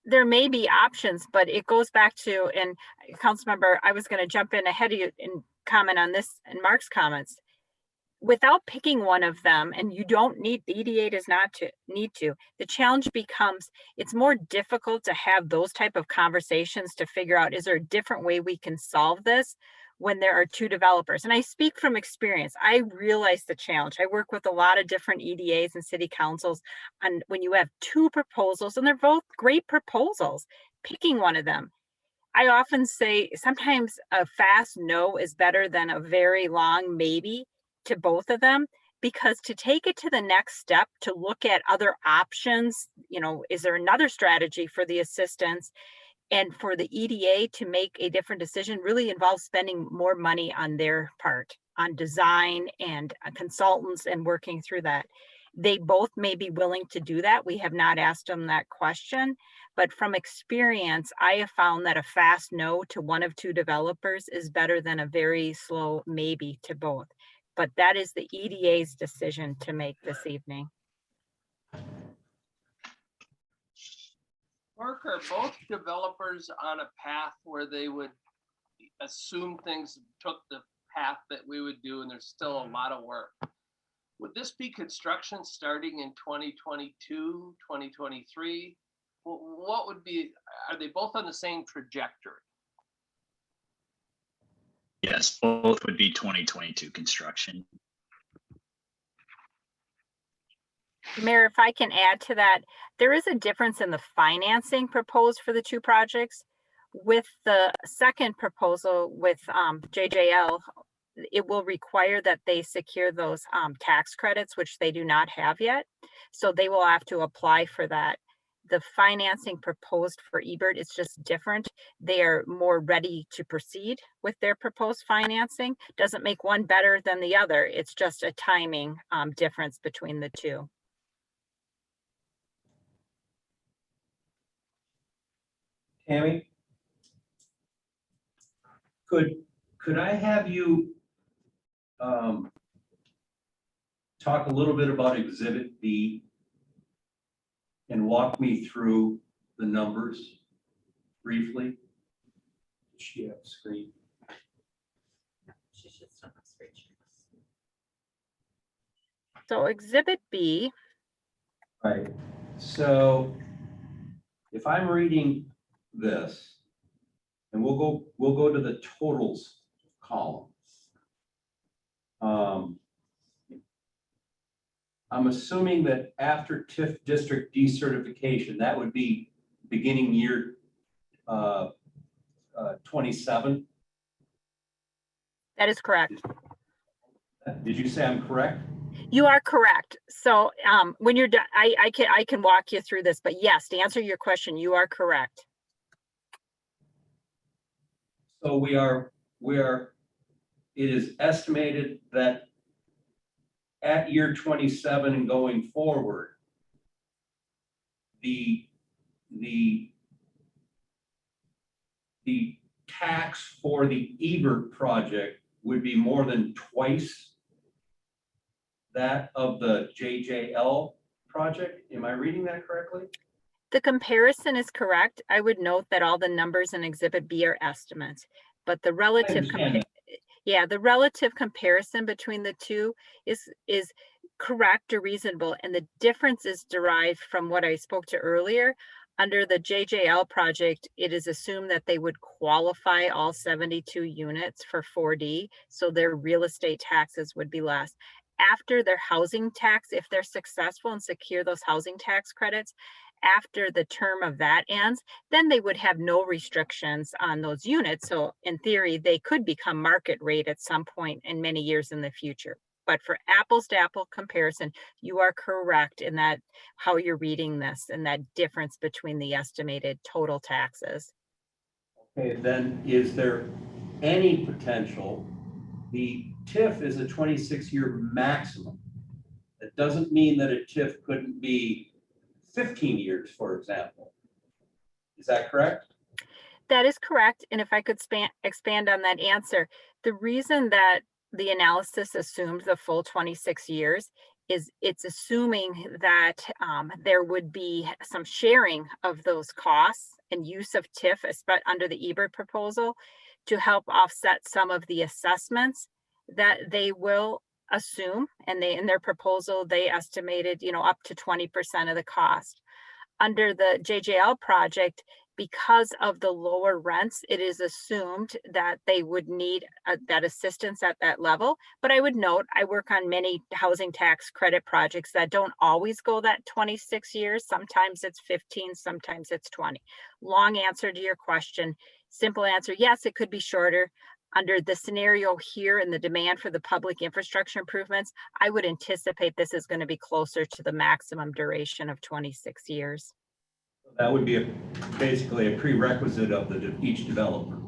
there may be options, but it goes back to, and Councilmember, I was going to jump in ahead of you and comment on this and Mark's comments. without picking one of them, and you don't need, the EDA does not need to, the challenge becomes, it's more difficult to have those type of conversations to figure out, is there a different way we can solve this when there are two developers? And I speak from experience. I realize the challenge. I work with a lot of different EDAs and city councils, and when you have two proposals and they're both great proposals, picking one of them, I often say sometimes a fast no is better than a very long maybe to both of them, because to take it to the next step, to look at other options, you know, is there another strategy for the assistance, and for the EDA to make a different decision really involves spending more money on their part, on design and consultants and working through that. They both may be willing to do that. We have not asked them that question, but from experience, I have found that a fast no to one of two developers is better than a very slow maybe to both. But that is the EDA's decision to make this evening. Mark, are both developers on a path where they would assume things took the path that we would do and there's still a lot of work? Would this be construction starting in 2022, 2023? What would be, are they both on the same trajectory? Yes, both would be 2022 construction. Mayor, if I can add to that, there is a difference in the financing proposed for the two projects. With the second proposal with JJL, it will require that they secure those tax credits, which they do not have yet. So they will have to apply for that. The financing proposed for Ebert is just different. They are more ready to proceed with their proposed financing. Doesn't make one better than the other. It's just a timing difference between the two. Tammy? Could I have you talk a little bit about Exhibit B and walk me through the numbers briefly? Does she have a screen? She should still have screen shares. So Exhibit B, Right, so if I'm reading this, and we'll go to the totals column. I'm assuming that after TIF district decertification, that would be beginning year 27. that is correct. Did you say I'm correct? You are correct. So when you're done, I can walk you through this, but yes, to answer your question, you are correct. So it is estimated that at year 27 and going forward, the tax for the Ebert project would be more than twice that of the JJL project. Am I reading that correctly? The comparison is correct. I would note that all the numbers in Exhibit B are estimates, but the relative the relative comparison between the two is correct or reasonable, and the difference is derived from what I spoke to earlier. Under the JJL project, it is assumed that they would qualify all 72 units for 4D, so their real estate taxes would be less. After their housing tax, if they're successful and secure those housing tax credits, after the term of that ends, then they would have no restrictions on those units. So in theory, they could become market rate at some point in many years in the future. But for apples to apple comparison, you are correct in that how you're reading this and that difference between the estimated total taxes. Okay, then is there any potential? The TIF is a 26-year maximum. That doesn't mean that a TIF couldn't be 15 years, for example. Is that correct? That is correct. And if I could expand on that answer, the reason that the analysis assumes the full 26 years is it's assuming that there would be some sharing of those costs and use of TIF under the Ebert proposal to help offset some of the assessments that they will assume, and they, in their proposal, they estimated, up to 20% of the cost. Under the JJL project, because of the lower rents, it is assumed that they would need that assistance at that level. But I would note, I work on many housing tax credit projects that don't always go that 26 years. Sometimes it's 15, sometimes it's 20. Long answer to your question. Simple answer, yes, it could be shorter. Under the scenario here and the demand for the public infrastructure improvements, I would anticipate this is going to be closer to the maximum duration of 26 years. That would be basically a prerequisite of each developer.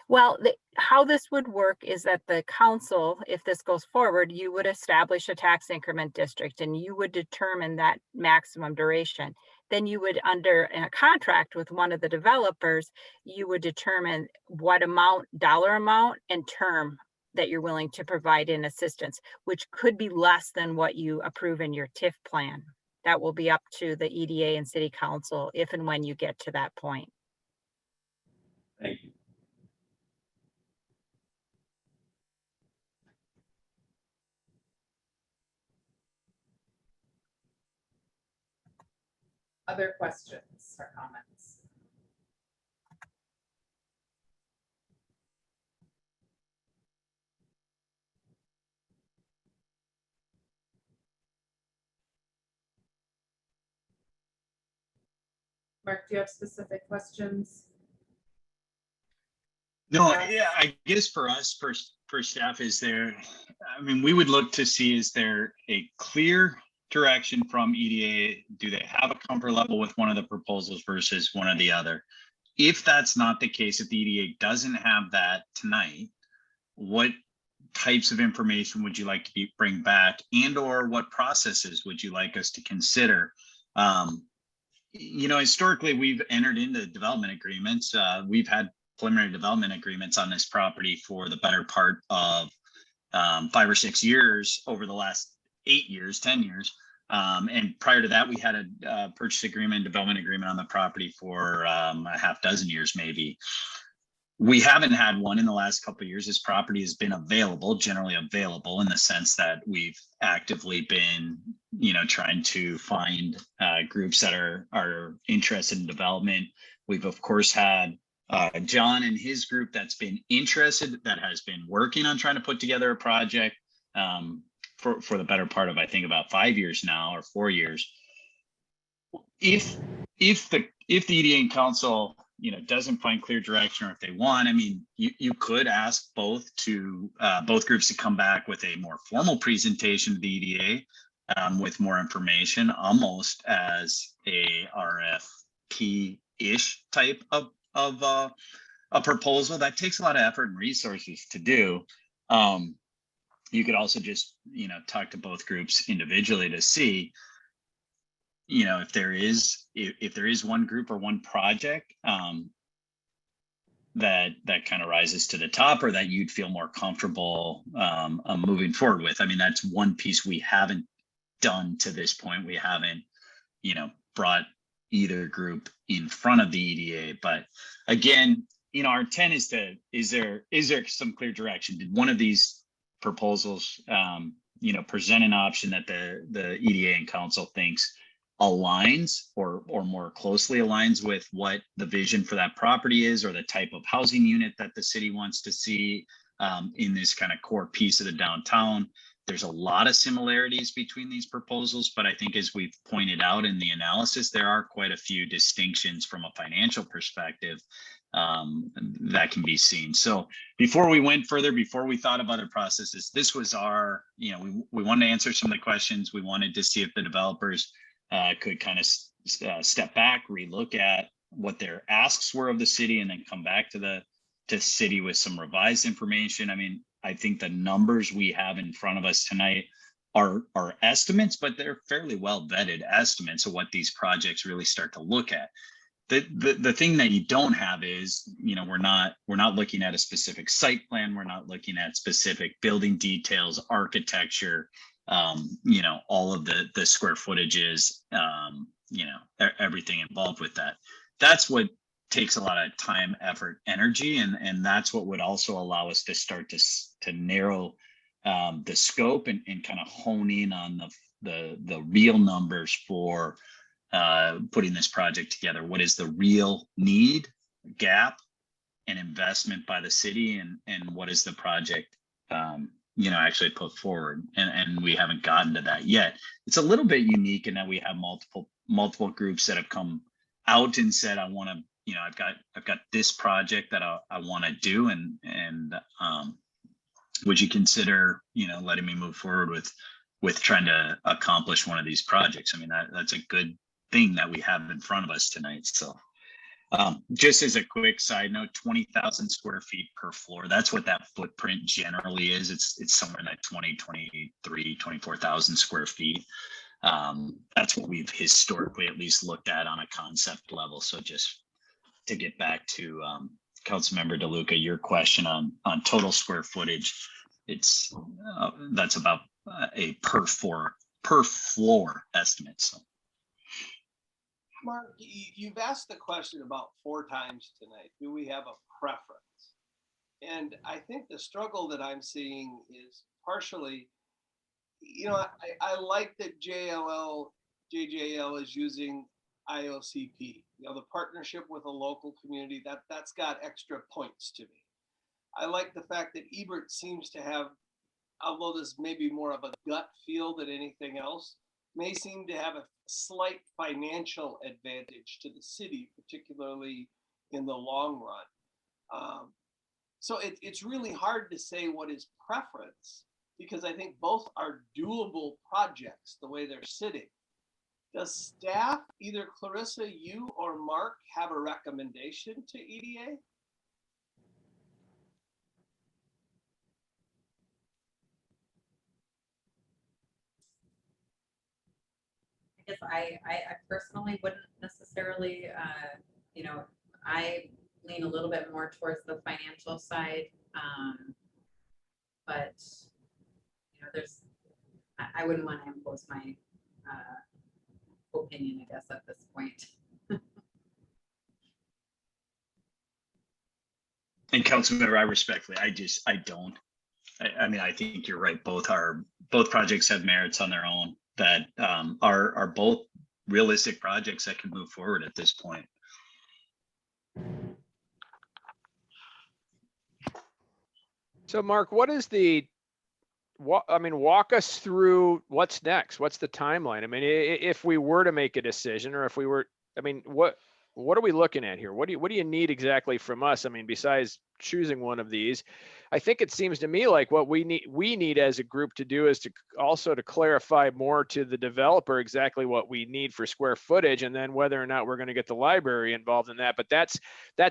Well, how this would work is that the council, if this goes forward, you would establish a tax increment district and you would determine that maximum duration. Then you would, under a contract with one of the developers, you would determine what amount, dollar amount and term that you're willing to provide in assistance, which could be less than what you approve in your TIF plan. That will be up to the EDA and city council if and when you get to that point. Thank you. Other questions or comments? Mark, do you have specific questions? No, yeah, I guess for us, for staff, is there, I mean, we would look to see, is there a clear direction from EDA? Do they have a comfort level with one of the proposals versus one or the other? If that's not the case, if the EDA doesn't have that tonight, what types of information would you like to bring back, and or what processes would you like us to consider? Historically, we've entered into development agreements. We've had preliminary development agreements on this property for the better part of 5 or 6 years over the last 8 years, 10 years. And prior to that, we had a purchase agreement, development agreement on the property for a half dozen years, maybe. We haven't had one in the last couple of years. This property has been generally available, in the sense that we've actively been, trying to find groups that are interested in development. We've of course had John and his group that's been interested, that has been working on trying to put together a project for the better part of, I think, about 5 years now, or 4 years. If the EDA and council, doesn't find clear direction, or if they want, I mean, you could ask both groups to come back with a more formal presentation to the EDA with more information, almost as a RFP-ish type of a proposal. That takes a lot of effort and resources to do. You could also just, talk to both groups individually to see, if there is one group or one project that kind of rises to the top, or that you'd feel more comfortable moving forward with. I mean, that's one piece we haven't done to this point. We haven't, brought either group in front of the EDA. But again, our intent is there some clear direction? Did one of these proposals, present an option that the EDA and council thinks aligns or more closely aligns with what the vision for that property is, or the type of housing unit that the city wants to see in this kind of core piece of the downtown? There's a lot of similarities between these proposals, but I think, as we've pointed out in the analysis, there are quite a few distinctions from a financial perspective that can be seen. So before we went further, before we thought of other processes, this was our, we wanted to answer some of the questions. We wanted to see if the developers could kind of step back, relook at what their asks were of the city, and then come back to the city with some revised information. I mean, I think the numbers we have in front of us tonight are estimates, but they're fairly well vetted estimates of what these projects really start to look at. The thing that you don't have is, we're not looking at a specific site plan. We're not looking at specific building details, architecture, all of the square footages, everything involved with that. That's what takes a lot of time, effort, energy, and that's what would also allow us to start to narrow the scope and kind of hone in on the real numbers for putting this project together. What is the real need, gap, and investment by the city, and what is the project actually put forward? And we haven't gotten to that yet. It's a little bit unique in that we have multiple groups that have come out and said, I want to, I've got this project that I want to do, and would you consider, letting me move forward with trying to accomplish one of these projects? I mean, that's a good thing that we have in front of us tonight. So just as a quick side note, 20,000 square feet per floor. That's what that footprint generally is. It's somewhere in that 24,000 square feet. That's what we've historically at least looked at on a concept level. So just to get back to Councilmember DeLuca, your question on total square footage, it's that's about a per floor estimate. So. Mark, you've asked the question about 4 times tonight. Do we have a preference? And I think the struggle that I'm seeing is partially, I like that JJL is using IOCP, the partnership with a local community, that's got extra points to me. I like the fact that Ebert seems to have, although this may be more of a gut feel than anything else, may seem to have a slight financial advantage to the city, particularly in the long run. So it's really hard to say what is preference, because I think both are doable projects the way they're sitting. Does staff, either Clarissa, you or Mark, have a recommendation to EDA? I guess I personally wouldn't necessarily, I lean a little bit more towards the financial side. But, I wouldn't want to impose my opinion, I guess, at this point. And Councilmember, I respectfully, I don't. I mean, I think you're right. Both projects have merits on their own that are both realistic projects that can move forward at this point. So Mark, walk us through what's next. What's the timeline? I mean, if we were to make a decision, or if we were, what are we looking at here? What do you need exactly from us? I mean, besides choosing one of these, I think it seems to me like what we need as a group to do is to clarify more to the developer exactly what we need for square footage, and then whether or not we're going to get the library involved in that. But that's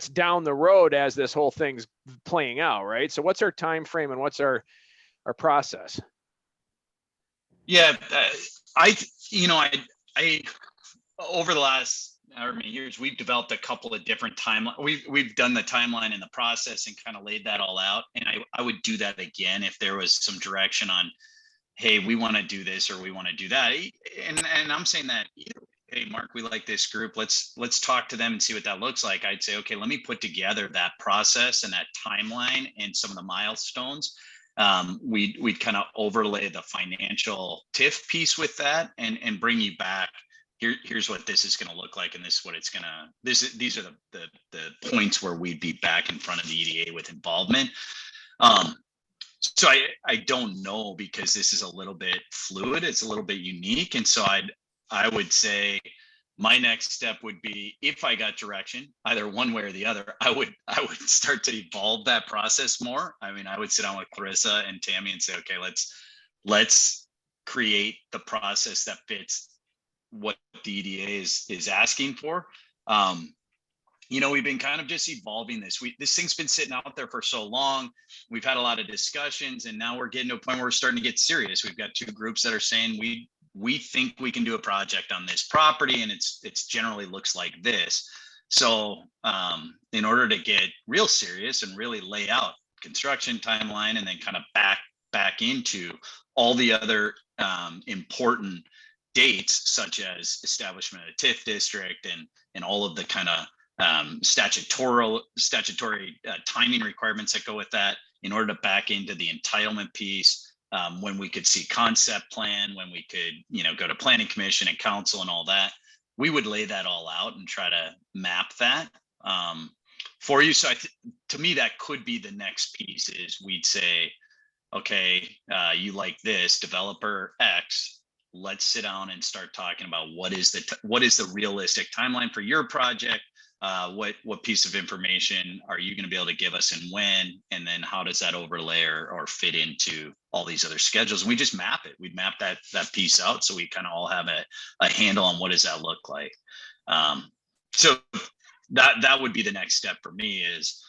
down the road as this whole thing's playing out, right? So what's our time frame and what's our process? Yeah, I over the last however many years, we've developed a couple of different timelines. We've done the timeline and the process and kind of laid that all out. And I would do that again if there was some direction on, hey, we want to do this or we want to do that. And I'm saying that, hey, Mark, we like this group. Let's talk to them and see what that looks like. I'd say, okay, let me put together that process and that timeline and some of the milestones. We'd kind of overlay the financial TIF piece with that and bring you back. Here's what this is going to look like, and this is what it's going to. These are the points where we'd be back in front of the EDA with involvement. So I don't know, because this is a little bit fluid. It's a little bit unique, and so I would say my next step would be, if I got direction, either one way or the other, I would start to evolve that process more. I mean, I would sit down with Clarissa and Tammy and say, okay, let's create the process that fits what the EDA is asking for. We've been kind of just evolving this. This thing's been sitting out there for so long. We've had a lot of discussions, and now we're getting to a point where we're starting to get serious. We've got 2 groups that are saying we think we can do a project on this property, and it's generally looks like this. So in order to get real serious and really lay out construction timeline, and then kind of back into all the other important dates, such as establishment of a TIF district and all of the kind of statutory timing requirements that go with that, in order to back into the entitlement piece, when we could see concept plan, when we could, go to planning commission and council and all that. We would lay that all out and try to map that for you. So to me, that could be the next piece is we'd say, okay, you like this developer X, let's sit down and start talking about what is the realistic timeline for your project? What piece of information are you going to be able to give us and when? And then how does that overlay or fit into all these other schedules? And we just map it. We'd map that piece out so we kind of all have a handle on what does that look like. So that would be the next step for me is,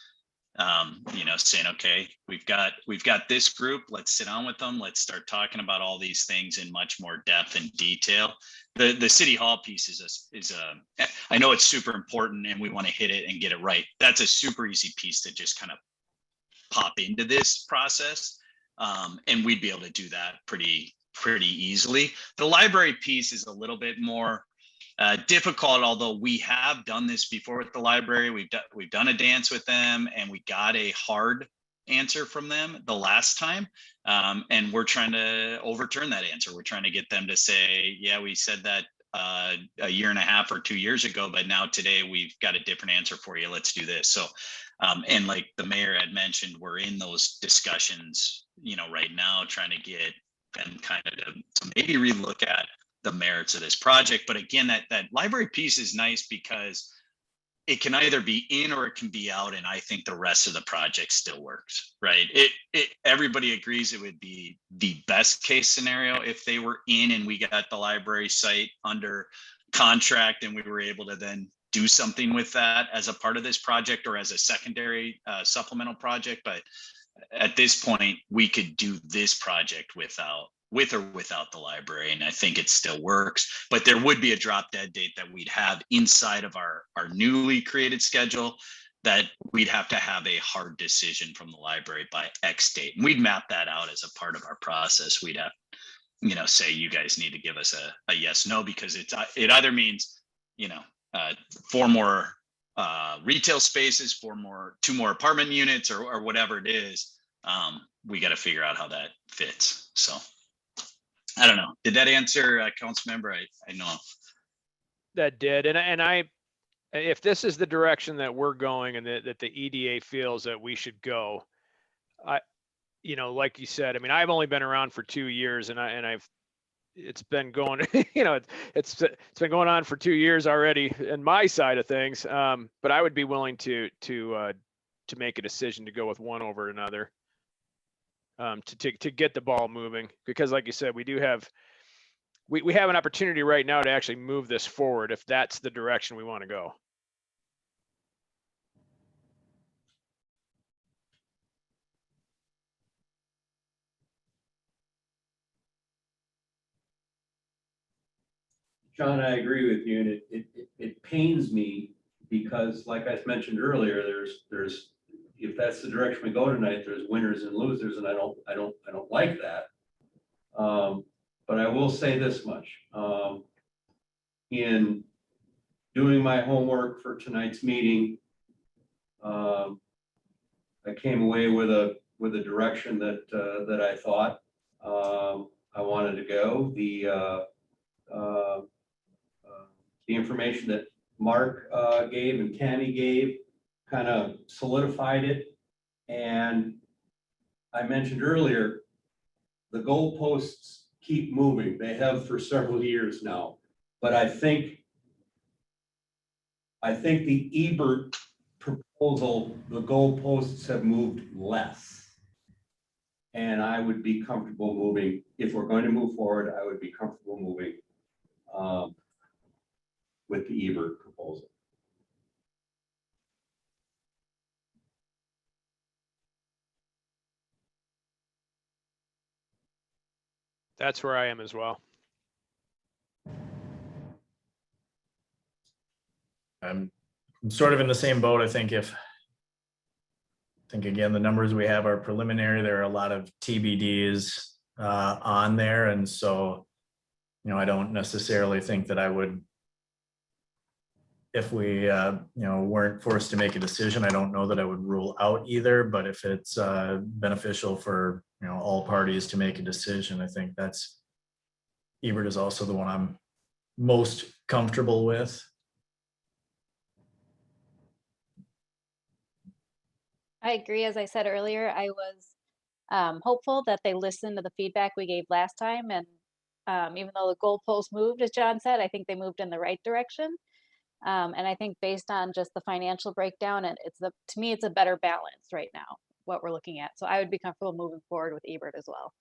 saying, okay, we've got this group, let's sit down with them. Let's start talking about all these things in much more depth and detail. The city hall piece is I know it's super important and we want to hit it and get it right. That's a super easy piece to just kind of pop into this process. And we'd be able to do that pretty easily. The library piece is a little bit more difficult, although we have done this before with the library. We've done a dance with them and we got a hard answer from them the last time. And we're trying to overturn that answer. We're trying to get them to say, yeah, we said that a year and a half or 2 years ago, but now today we've got a different answer for you. Let's do this. So, and like the mayor had mentioned, we're in those discussions, right now, trying to get them kind of to maybe relook at the merits of this project. But again, that library piece is nice because it can either be in or it can be out. And I think the rest of the project still works, right? Everybody agrees it would be the best case scenario if they were in and we got the library site under contract and we were able to then do something with that as a part of this project or as a secondary supplemental project. But at this point, we could do this project with or without the library. And I think it still works, but there would be a drop dead date that we'd have inside of our newly created schedule that we'd have to have a hard decision from the library by X date. And we'd map that out as a part of our process. We'd have, say you guys need to give us a yes, no, because it either means, 4 more retail spaces, 2 more apartment units or whatever it is. We got to figure out how that fits. So I don't know. Did that answer, council member? I know That did. And I, if this is the direction that we're going and that the EDA feels that we should go, like you said, I mean, I've only been around for 2 years and it's been going, it's been going on for 2 years already in my side of things. But I would be willing to make a decision to go with one over another. To get the ball moving, because like you said, we have an opportunity right now to actually move this forward if that's the direction we want to go. John, I agree with you, and it pains me because, like I mentioned earlier, there's if that's the direction we go tonight, there's winners and losers, and I don't like that. But I will say this much: in doing my homework for tonight's meeting, I came away with a direction that I thought I wanted to go. The information that Mark gave and Tammy gave kind of solidified it. And I mentioned earlier, the goalposts keep moving. They have for several years now. But I think the Ebert proposal, the goalposts have moved less. And I would be comfortable moving, if we're going to move forward, I would be comfortable moving with the Ebert proposal. That's where I am as well. I'm sort of in the same boat. I think again, the numbers we have are preliminary. There are a lot of TBDs on there. And so, I don't necessarily think that I would, if we, weren't forced to make a decision, I don't know that I would rule out either, but if it's beneficial for all parties to make a decision. I think that's, Ebert is also the one I'm most comfortable with. I agree. As I said earlier, I was hopeful that they listened to the feedback we gave last time. And even though the goalpost moved, as John said, I think they moved in the right direction. And I think based on just the financial breakdown, and to me, it's a better balance right now, what we're looking at. So I would be comfortable moving forward with Ebert as well.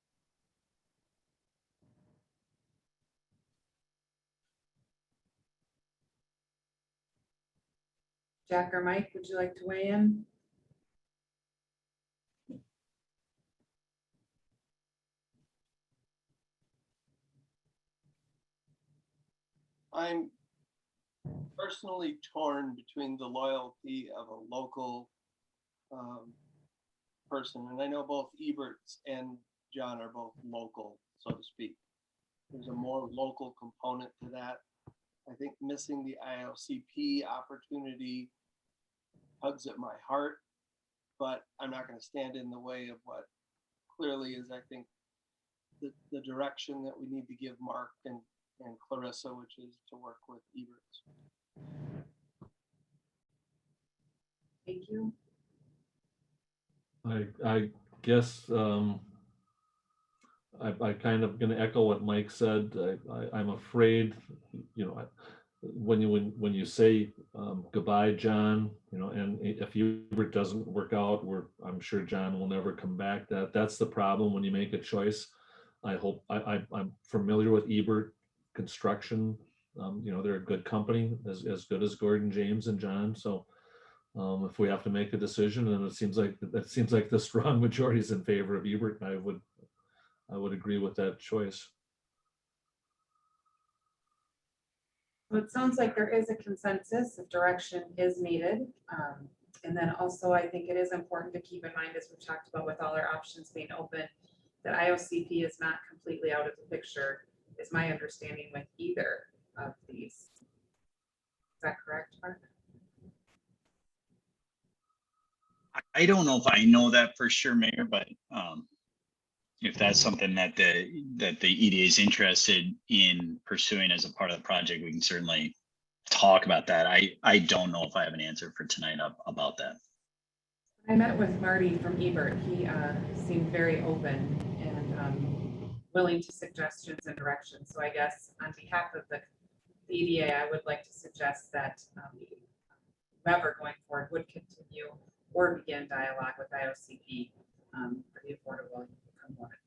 Jack or Mike, would you like to weigh in? I'm personally torn between the loyalty of a local person, and I know both Eberts and John are both local, so to speak. There's a more local component to that. I think missing the ILCP opportunity tugs at my heart, but I'm not going to stand in the way of what clearly is, I think, the direction that we need to give Mark and Clarissa, which is to work with Eberts. Thank you. I guess I kind of going to echo what Mike said. I'm afraid, when you say goodbye, John, and if Hubert doesn't work out, I'm sure John will never come back. That's the problem when you make a choice. I hope I'm familiar with Ebert Construction. They're a good company, as good as Gordon, James, and John. So if we have to make a decision, and it seems like the strong majority is in favor of Ebert, I would agree with that choice. Well, it sounds like there is a consensus if direction is needed. And then also, I think it is important to keep in mind, as we've talked about with all our options being open, that IOCP is not completely out of the picture, is my understanding with either of these. Is that correct, Mark? I don't know if I know that for sure, Mayor, but if that's something that the EDA is interested in pursuing as a part of the project, we can certainly talk about that. I don't know if I have an answer for tonight about that. I met with Marty from Ebert. He seemed very open and willing to suggestions and directions. So I guess on behalf of the EDA, I would like to suggest that whoever going forward would continue or begin dialogue with IOCP for the affordable component.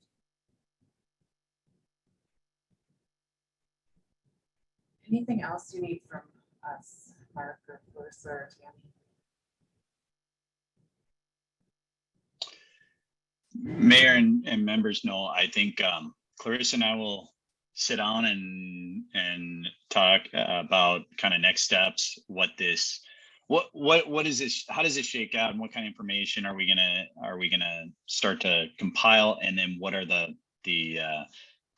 Anything else you need from us, Mark or Clarissa or Tammy? Mayor and members know, I think Clarissa and I will sit down and talk about kind of next steps, what is this, how does it shake out, and what kind of information are we gonna start to compile, and then what are the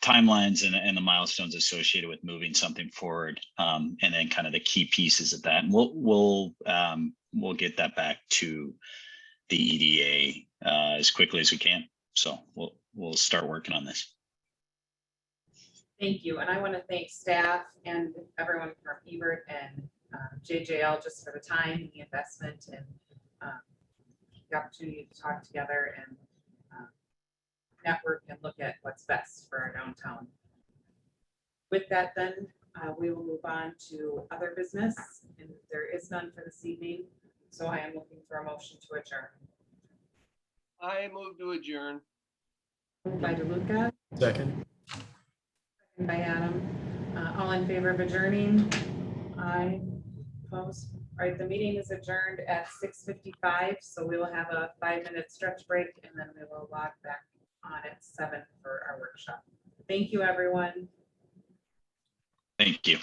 timelines and the milestones associated with moving something forward, and then kind of the key pieces of that. And we'll get that back to the EDA as quickly as we can. So we'll start working on this. Thank you. And I want to thank staff and everyone from Ebert and JJL just for the time and the investment and the opportunity to talk together and network and look at what's best for our downtown. With that, then we will move on to other business, and there is none for this evening. So I am looking for a motion to adjourn. I move to adjourn. Moved by DeLuca, Second. second by Adam. All in favor of adjourning? Aye. Opposed? All right, the meeting is adjourned at 6:55. So we will have a 5-minute stretch break, and then we will log back on at 7 for our workshop. Thank you, everyone. Thank you.